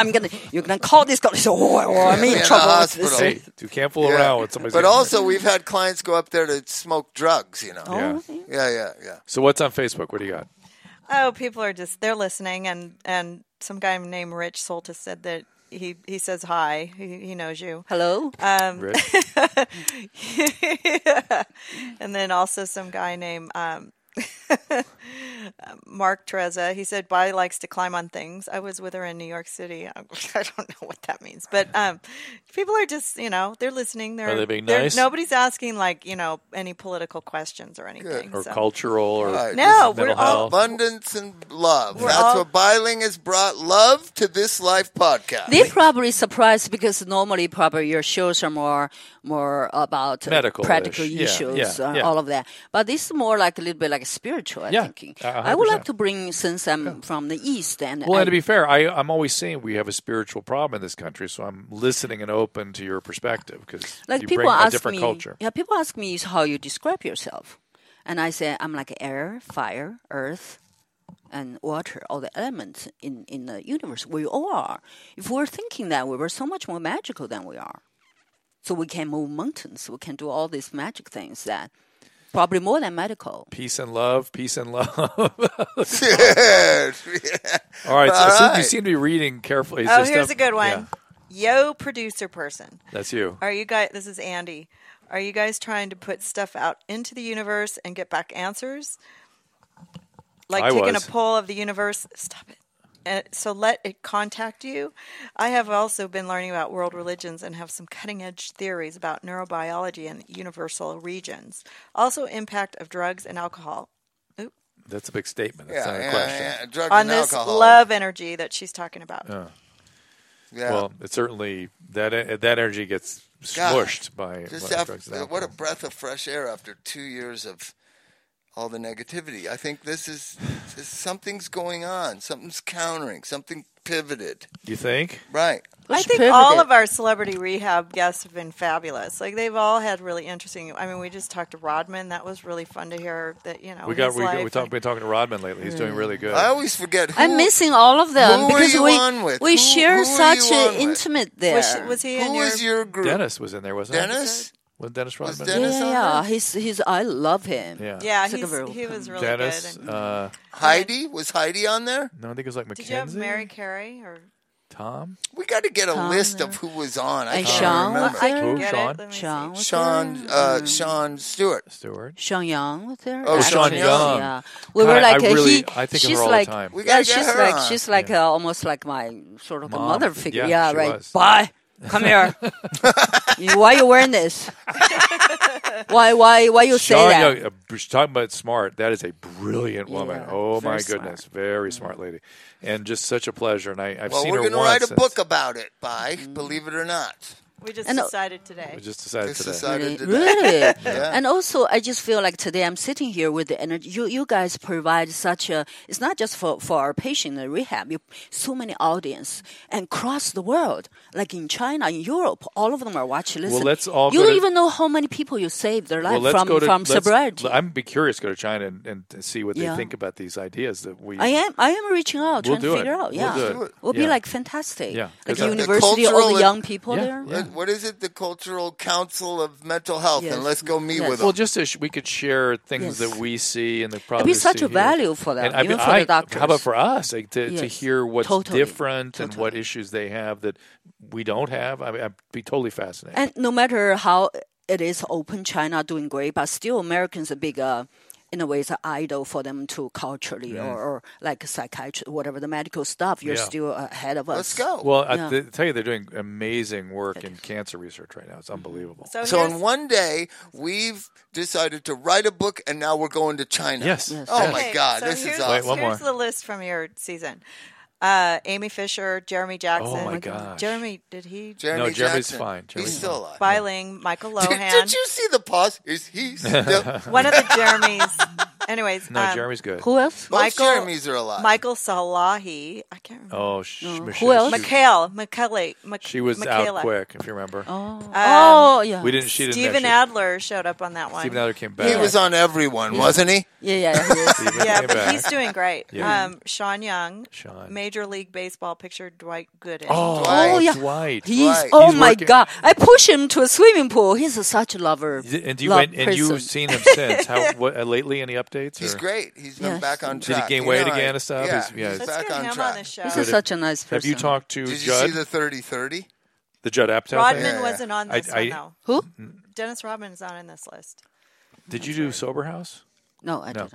you're gonna call this guy. So, I'm in trouble. Hey, you can't fool around with somebody. But also, we've had clients go up there to smoke drugs. Yeah. So what's on Facebook? What do you got? Oh, people are they're listening, and some guy named Rich Soltis said that he says hi. He knows you. Hello. Rich? And then also some guy named Mark Treza. He said Bai likes to climb on things. I was with her in New York City. I don't know what that means, but people are just they're listening. Are they being nice? Nobody's asking any political questions or anything. Or cultural or no, mental we're all health. Abundance and love. That's what Bai Ling has brought love to This Life podcast. They're probably surprised because normally probably your shows are more about practical issues, all of that. But this is more like a little bit like spiritual, I'm thinking. 100%. I would like to bring, since I'm from the East. And to be fair, I'm always saying we have a spiritual problem in this country, so I'm listening and open to your perspective because you bring a different culture. Yeah, people ask me how you describe yourself. And I say I'm like air, fire, earth, and water, all the elements in the universe. We all are. If we're thinking that, we were so much more magical than we are. So we can move mountains. We can do all these magic things that probably more than medical. Peace and love. All right. All right. You seem to be reading carefully. Here's a good one. Yeah. Yo, producer person. That's you. Are you guys? This is Andy. Are you guys trying to put stuff out into the universe and get back answers? Like taking a poll of the universe. Stop it. So let it contact you. I have also been learning about world religions and have some cutting-edge theories about neurobiology and universal regions. Also, impact of drugs and alcohol. Oop. That's a big statement. That's not a question. Drugs on and this alcohol. love energy that she's talking about. Yeah. Well, it's certainly that energy gets smushed by drugs and alcohol. What a breath of fresh air after 2 years of all the negativity. I think this is something's going on. Something's countering. Something pivoted. You think? Right. I think all of our celebrity rehab guests have been fabulous. Like they've all had really interesting. I mean, we just talked to Rodman. That was really fun to hear. That we've been talking to Rodman lately. He's doing really good. I always forget. I'm missing all of them because we share such intimate there. Was he in your group? Dennis was in there, wasn't he? Dennis. Was Dennis Rodman? Yeah. He's. I love him. Yeah. He was really Dennis, good. Heidi was Heidi on there? No, I think it was like Mackenzie. Did you have Mary Carey or Tom? We got to get a list of who was on. I can't Sean remember. I can get it. Sean Stewart. Sean Young was there. Oh, Sean Young. Yeah, we were like I think of her all the time. She's like almost like my sort of a mother figure. Yeah, right. Was. Bye. Come here. Why are you wearing this? Why you say that? Young, talking about smart, that is a brilliant woman. Oh my goodness, smart. very smart lady, and just such a pleasure. And I've seen her once. We're going to write a book about it, believe it or not. We just decided today. Really? Yeah. And also, I just feel like today I'm sitting here with the energy. You guys provide such a. It's not just for our patient in rehab. So many audience and across the world, like in China, in Europe, all of them are watching. Listen, well, let's all. You don't even know how many people you saved their life from sobriety. I'm be curious to go to China and see what they think about these ideas that we. I am reaching out, trying to figure out. Yeah, we'll be like fantastic. Yeah, like university, all the young people there. Yeah. What is it? The Cultural Council of Mental Health, and let's go meet with them. Well, just as we could share things that we see and the problems. It'd be such a value for them, even for the doctors. How about for us to hear what's different and what issues they have that we don't have? I'd be totally fascinated. And no matter how it is open, China doing great, but still Americans are big. In a way, it's an idol for them to culturally or like psychiatry, whatever the medical stuff. You're still ahead of us. Let's go. Well, I tell you, they're doing amazing work in cancer research right now. It's unbelievable. So in one day, we've decided to write a book, and now we're going to China. Yes. Oh my God, so this is awesome. awesome. One more. Here's the list from your season. Amy Fisher, Jeremy Jackson. Oh my God. Jeremy, did he? Jeremy Jeremy's Jackson. fine. He's still alive. Bai Ling, Michael Lohan. Did you see the pause? Is he still? One of the Jeremys. Anyways. No, Jeremy's good. Who else? Both Jeremys are alive. Michael Salahi. I can't remember. Oh, Who else? Michaela. She was out quick, if you remember. Yeah. She didn't. Steven Adler showed up on that one. Steven Adler came back. He was on everyone, wasn't he? Yeah. He is. Yeah, but he's doing great. Yeah. Sean Young, Major League Baseball pitcher Dwight Gooden. Dwight. Yeah. Dwight. He's Right. my God! I push him to a swimming pool. He's such a lover. And person. you've seen him since. Lately, any updates? He's or? great. He's been back on track. Did he gain weight again and stuff? Yeah, he's Let's back get on him track. on the show. He's such a nice person. Have you talked to Did you Judd? see the 30-30? The Judd Apatow thing? Rodman wasn't on this one, though. Who? Dennis Rodman is not in this list. Did you do Sober House? No, I didn't.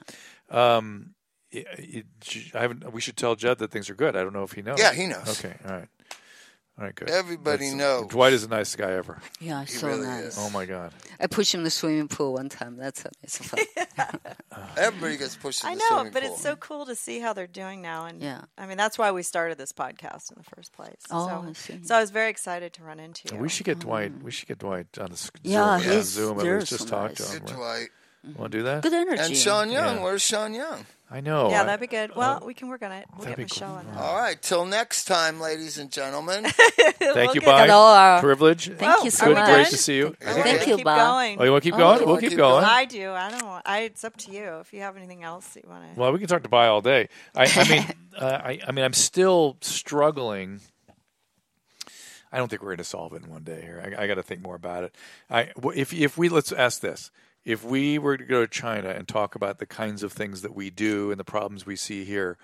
We should tell Judd that things are good. I don't know if he knows. Yeah, he knows. Okay, all right, good. Everybody knows. Dwight is the nicest guy ever. Yeah, so really nice. is. Oh my God. I pushed him in the swimming pool one time. That's fun. Everybody gets pushed in I the know, swimming but pool. it's so cool to see how they're doing now. And Yeah. I mean, that's why we started this podcast in the first place. Oh, I see. So I was very excited to run into you. We should get Dwight. We should get Dwight on the Yeah, Zoom. he's- Zoom. they're Let's just so talk nice. to him. Good Dwight. Want to do that? Good energy. And Sean Young. Yeah. Where's Sean Young? I know. Yeah, that'd be good. Well, we can work on it. We'll that'd get be Michelle cool. on. All right. Till next time, ladies and gentlemen. Thank you, get Bai. Hello, Privilege. Thank you so Good, much. great to see you. Thank you, Keep Bob. going. Oh, you want to keep going? you We'll wanna keep keep going. I do. I don't want. It's up to you. If you have anything else that you want to. Well, we can talk to Bai all day. I mean, I'm still struggling. I don't think we're going to solve it in one day here. I got to think more about it. If we let's ask this: if we were to go to China and talk about the kinds of things that we do and the problems we see here,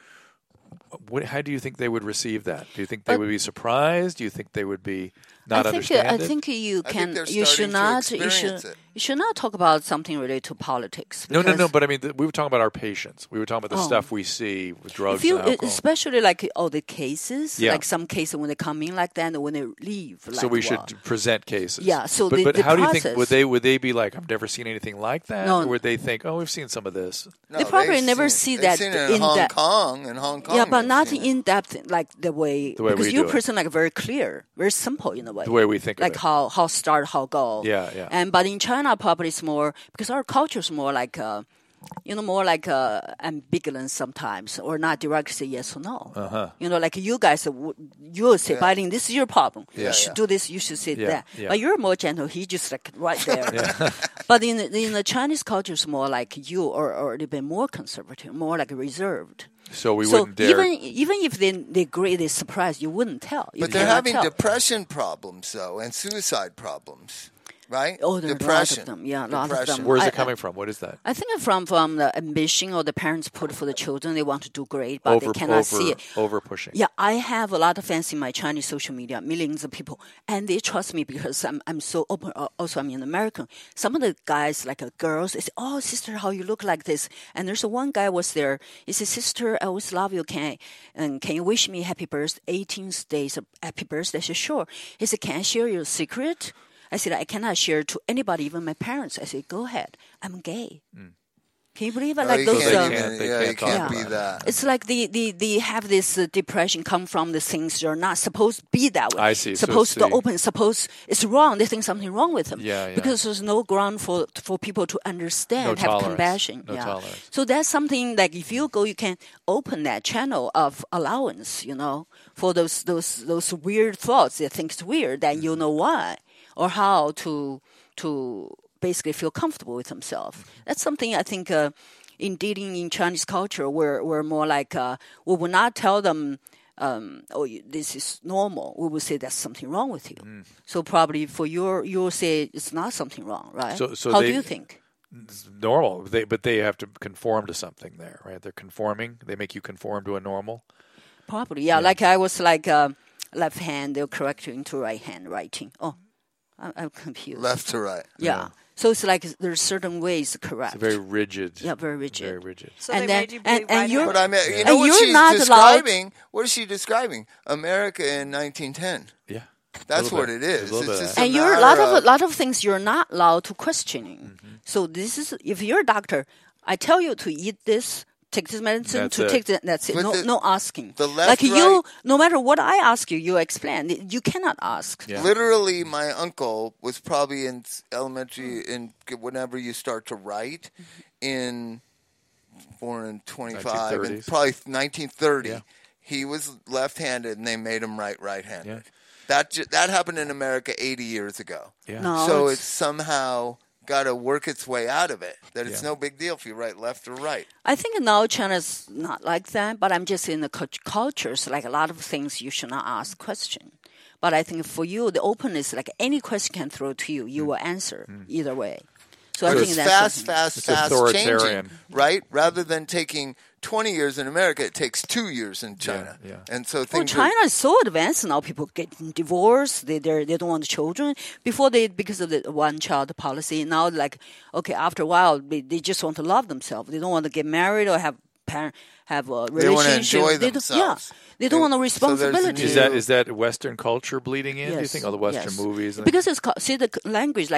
how do you think they would receive that? Do you think they would be surprised? Do you think they would be not understand I it? think you I can. think You should not. it. You should not talk about something related to politics. No. because But I mean, we were talking about our patients. We were talking about the stuff we see with drugs if you, and alcohol. especially like all the cases, Yeah. like some cases when they come in like that, and when they leave. So we should present cases. Yeah, so but the how do you think process- would they be like? I've never seen anything like that. No. Or would they think, oh, we've seen some of this? No, They probably they've never seen- see they've that seen it in that- In Hong Kong. Yeah, but they've not seen it. in depth like the way way because we your do it. person like very clear, very simple in a way. The way we think of like it. how start, how go. Yeah. And but in China, probably it's more because our culture is more like more like ambivalent sometimes, or not directly say yes or no. Like you guys, you will say, Bai Ling, this is your problem. You should do this. You should say that. Yeah. But you're more gentle. He just like right there. But in the Chinese culture, it's more like you, or a little bit more conservative, more like reserved. So we wouldn't dare. Even if they agree, they're surprised, you wouldn't tell. You But they're cannot having tell. depression problems, though, and suicide problems, right? Oh, there are a lot depression. of them. Yeah, a lot of Depression. them. Where is I- it coming from? What is that? I think from the ambition or the parents put for the children. They want to do great, but they cannot see it. Over pushing. Yeah, I have a lot of fans in my Chinese social media, millions of people, and they trust me because I'm so open. Also, I'm an American. Some of the guys, like girls, they say, "Oh, sister, how you look like this?" And there's one guy was there. He said, "Sister, I always love you. Can you wish me happy birthday, 18th days of happy birthday?" I said, "Sure." He said, "Can I share your secret?" I said, "I cannot share to anybody, even my parents." I said, "Go ahead. I'm gay." Can you believe it? Like you those. can't, they you can't can't talk be about that. It's like they have this depression come from the things they're not supposed to be that way. I see. So Supposed to see. open. Suppose it's wrong. They think something wrong with them. Yeah. Because there's no ground for people to understand, No have tolerance. compassion. No tolerance. So that's something like if you go, you can open that channel of allowance. For those weird thoughts. They think it's weird, then you know why or how to basically feel comfortable with themselves. That's something I think. In dealing in Chinese culture, we're more like we will not tell them, this is normal. We will say there's something wrong with you. So probably for you'll say it's not something wrong, right? So how do you think? It's normal, but they have to conform to something there, right? They're conforming. They make you conform to a normal. Probably, yeah. Like I was like left hand, they'll correct you into right hand writing. Oh, I'm confused. Left to right. Yeah. So it's like there's certain ways to correct. It's very rigid. Yeah, very rigid. Very rigid. So And they then- made you believe and you're- But I mean, you know And what you're she's not allowed- describing? What is she describing? America in 1910. Yeah. That's little what bit. it is. A little It's bit of just that. And you're a lot of things you're not allowed to questioning. Mm-hmm. So this is if you're a doctor, I tell you to eat this, take this medicine, That's to it. take that. That's it. No asking. The left, you, no matter what I ask you, you explain. You cannot ask. Yeah. Literally, my uncle was probably in elementary, whenever you start to write, born in 25, and probably 1930. Yeah. He was left-handed, and they made him write right-handed. Yeah. That happened in America 80 years ago. Yeah. No, so it's somehow got to work its way out of it, that it's no big deal if you write left or right. I think now China's not like that, but I'm just in the cultures, like a lot of things you should not ask question. But I think for you, the openness, like any question can throw to you, you will answer either way. So I think that's fast changing, right? Rather than taking 20 years in America, it takes 2 years in China. Yeah. And so China is so advanced now. People get divorced. They don't want children. Before because of the one-child policy. Now, after a while, they just want to love themselves. They don't want to get married or have a relationship. They want to enjoy themselves. They don't want a responsibility. Is that Western culture bleeding in? Yes. Do you think all the Western movies? Because it's the language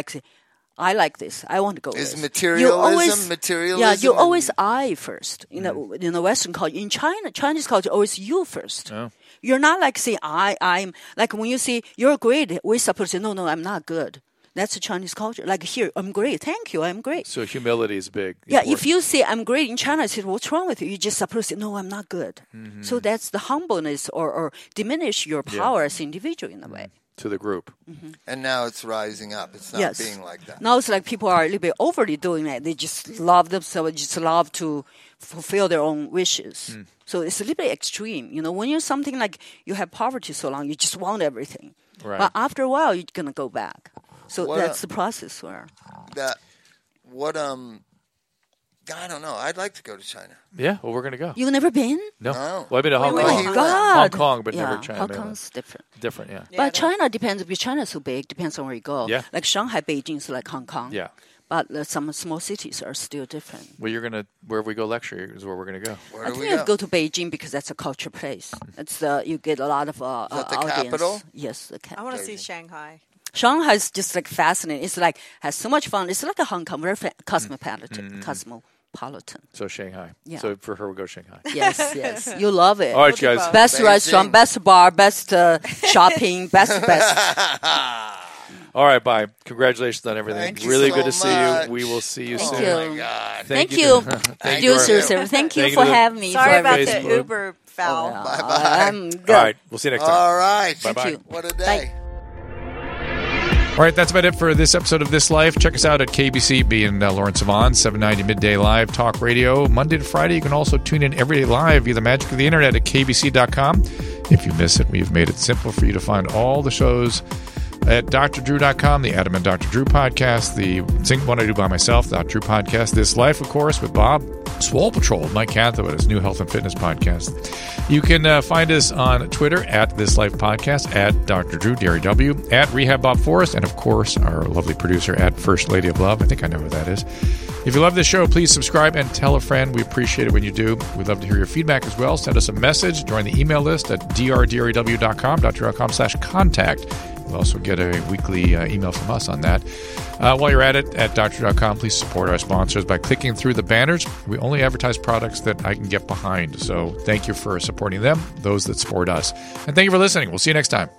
I like this. I want to go. Is materialism? Yeah, you always I first. In the Western culture, in Chinese culture, always you first. Oh. You're not like saying I'm like when you say you're great, we're supposed to say no, I'm not good. That's the Chinese culture. Like here, I'm great. Thank you, I'm great. So humility is big. Yeah, important. if you say I'm great in China, I say what's wrong with you? You're just supposed to say no, I'm not good. Mm-hmm. So that's the humbleness or diminish your power as an individual in a way. To the group. Mm-hmm. And now it's rising up. It's not being like that. Now it's like people are a little bit overly doing that. They just love themselves, just love to fulfill their own wishes. So it's a little bit extreme. When you're something like you have poverty so long, you just want everything. Right. But after a while, you're going to go back. So that's the process where... I don't know. I'd like to go to China. Yeah, well, we're going to go. You've never been? No. Well, I've been to Hong Kong. Oh, my God. Hong Kong, but never China. Hong Kong's different. Different, yeah. But China depends, because China is so big, depends on where you go. Yeah. Like Shanghai, Beijing is like Hong Kong. Yeah. But some small cities are still different. Well, wherever we go lecture is where we're going to go. I think you'd go to Beijing because that's a culture place. It's you get a lot of audience. Is that the audience. capital? Yes, the capital. I want to see Shanghai. Shanghai is just like fascinating. It's like has so much fun. It's like a Hong Kong, very cosmopolitan. So Shanghai. Yeah. So for her, we'll go Shanghai. Yes. You love it. All right, guys. Best restaurant, best bar, best shopping, best. All right, bye. Congratulations on everything. Thank you really so good to see much. you. We will see you soon. Oh, my God. Thank you. Thank you for having me. Sorry about Facebook. the Uber foul. Bye-bye. I'm good. All right. We'll see you next time. All right. Bye-bye. What a day. Bye. All right, that's about it for this episode of This Life. Check us out at KBC, being Lawrence Savon, 790 Midday Live Talk Radio, Monday to Friday. You can also tune in every day live via the magic of the internet at kbc.com. If you miss it, we've made it simple for you to find all the shows at drdrew.com, the Adam and Dr. Drew podcast, the Sing One I Do By Myself, the Dr. Drew podcast, This Life, of course, with Bob, Swole Patrol, Mike Catherwood, his new health and fitness podcast. You can find us on Twitter at This Life Podcast, at Dr. Drew, Derry W, at Rehab Bob Forrest, and of course, our lovely producer at First Lady of Love. I think I know who that is. If you love this show, please subscribe and tell a friend. We appreciate it when you do. We'd love to hear your feedback as well. Send us a message. Join the email list at drdraw.com.contact. You'll also get a weekly email from us on that. While you're at it, at drdrew.com, please support our sponsors by clicking through the banners. We only advertise products that I can get behind. So thank you for supporting them, those that support us. And thank you for listening. We'll see you next time.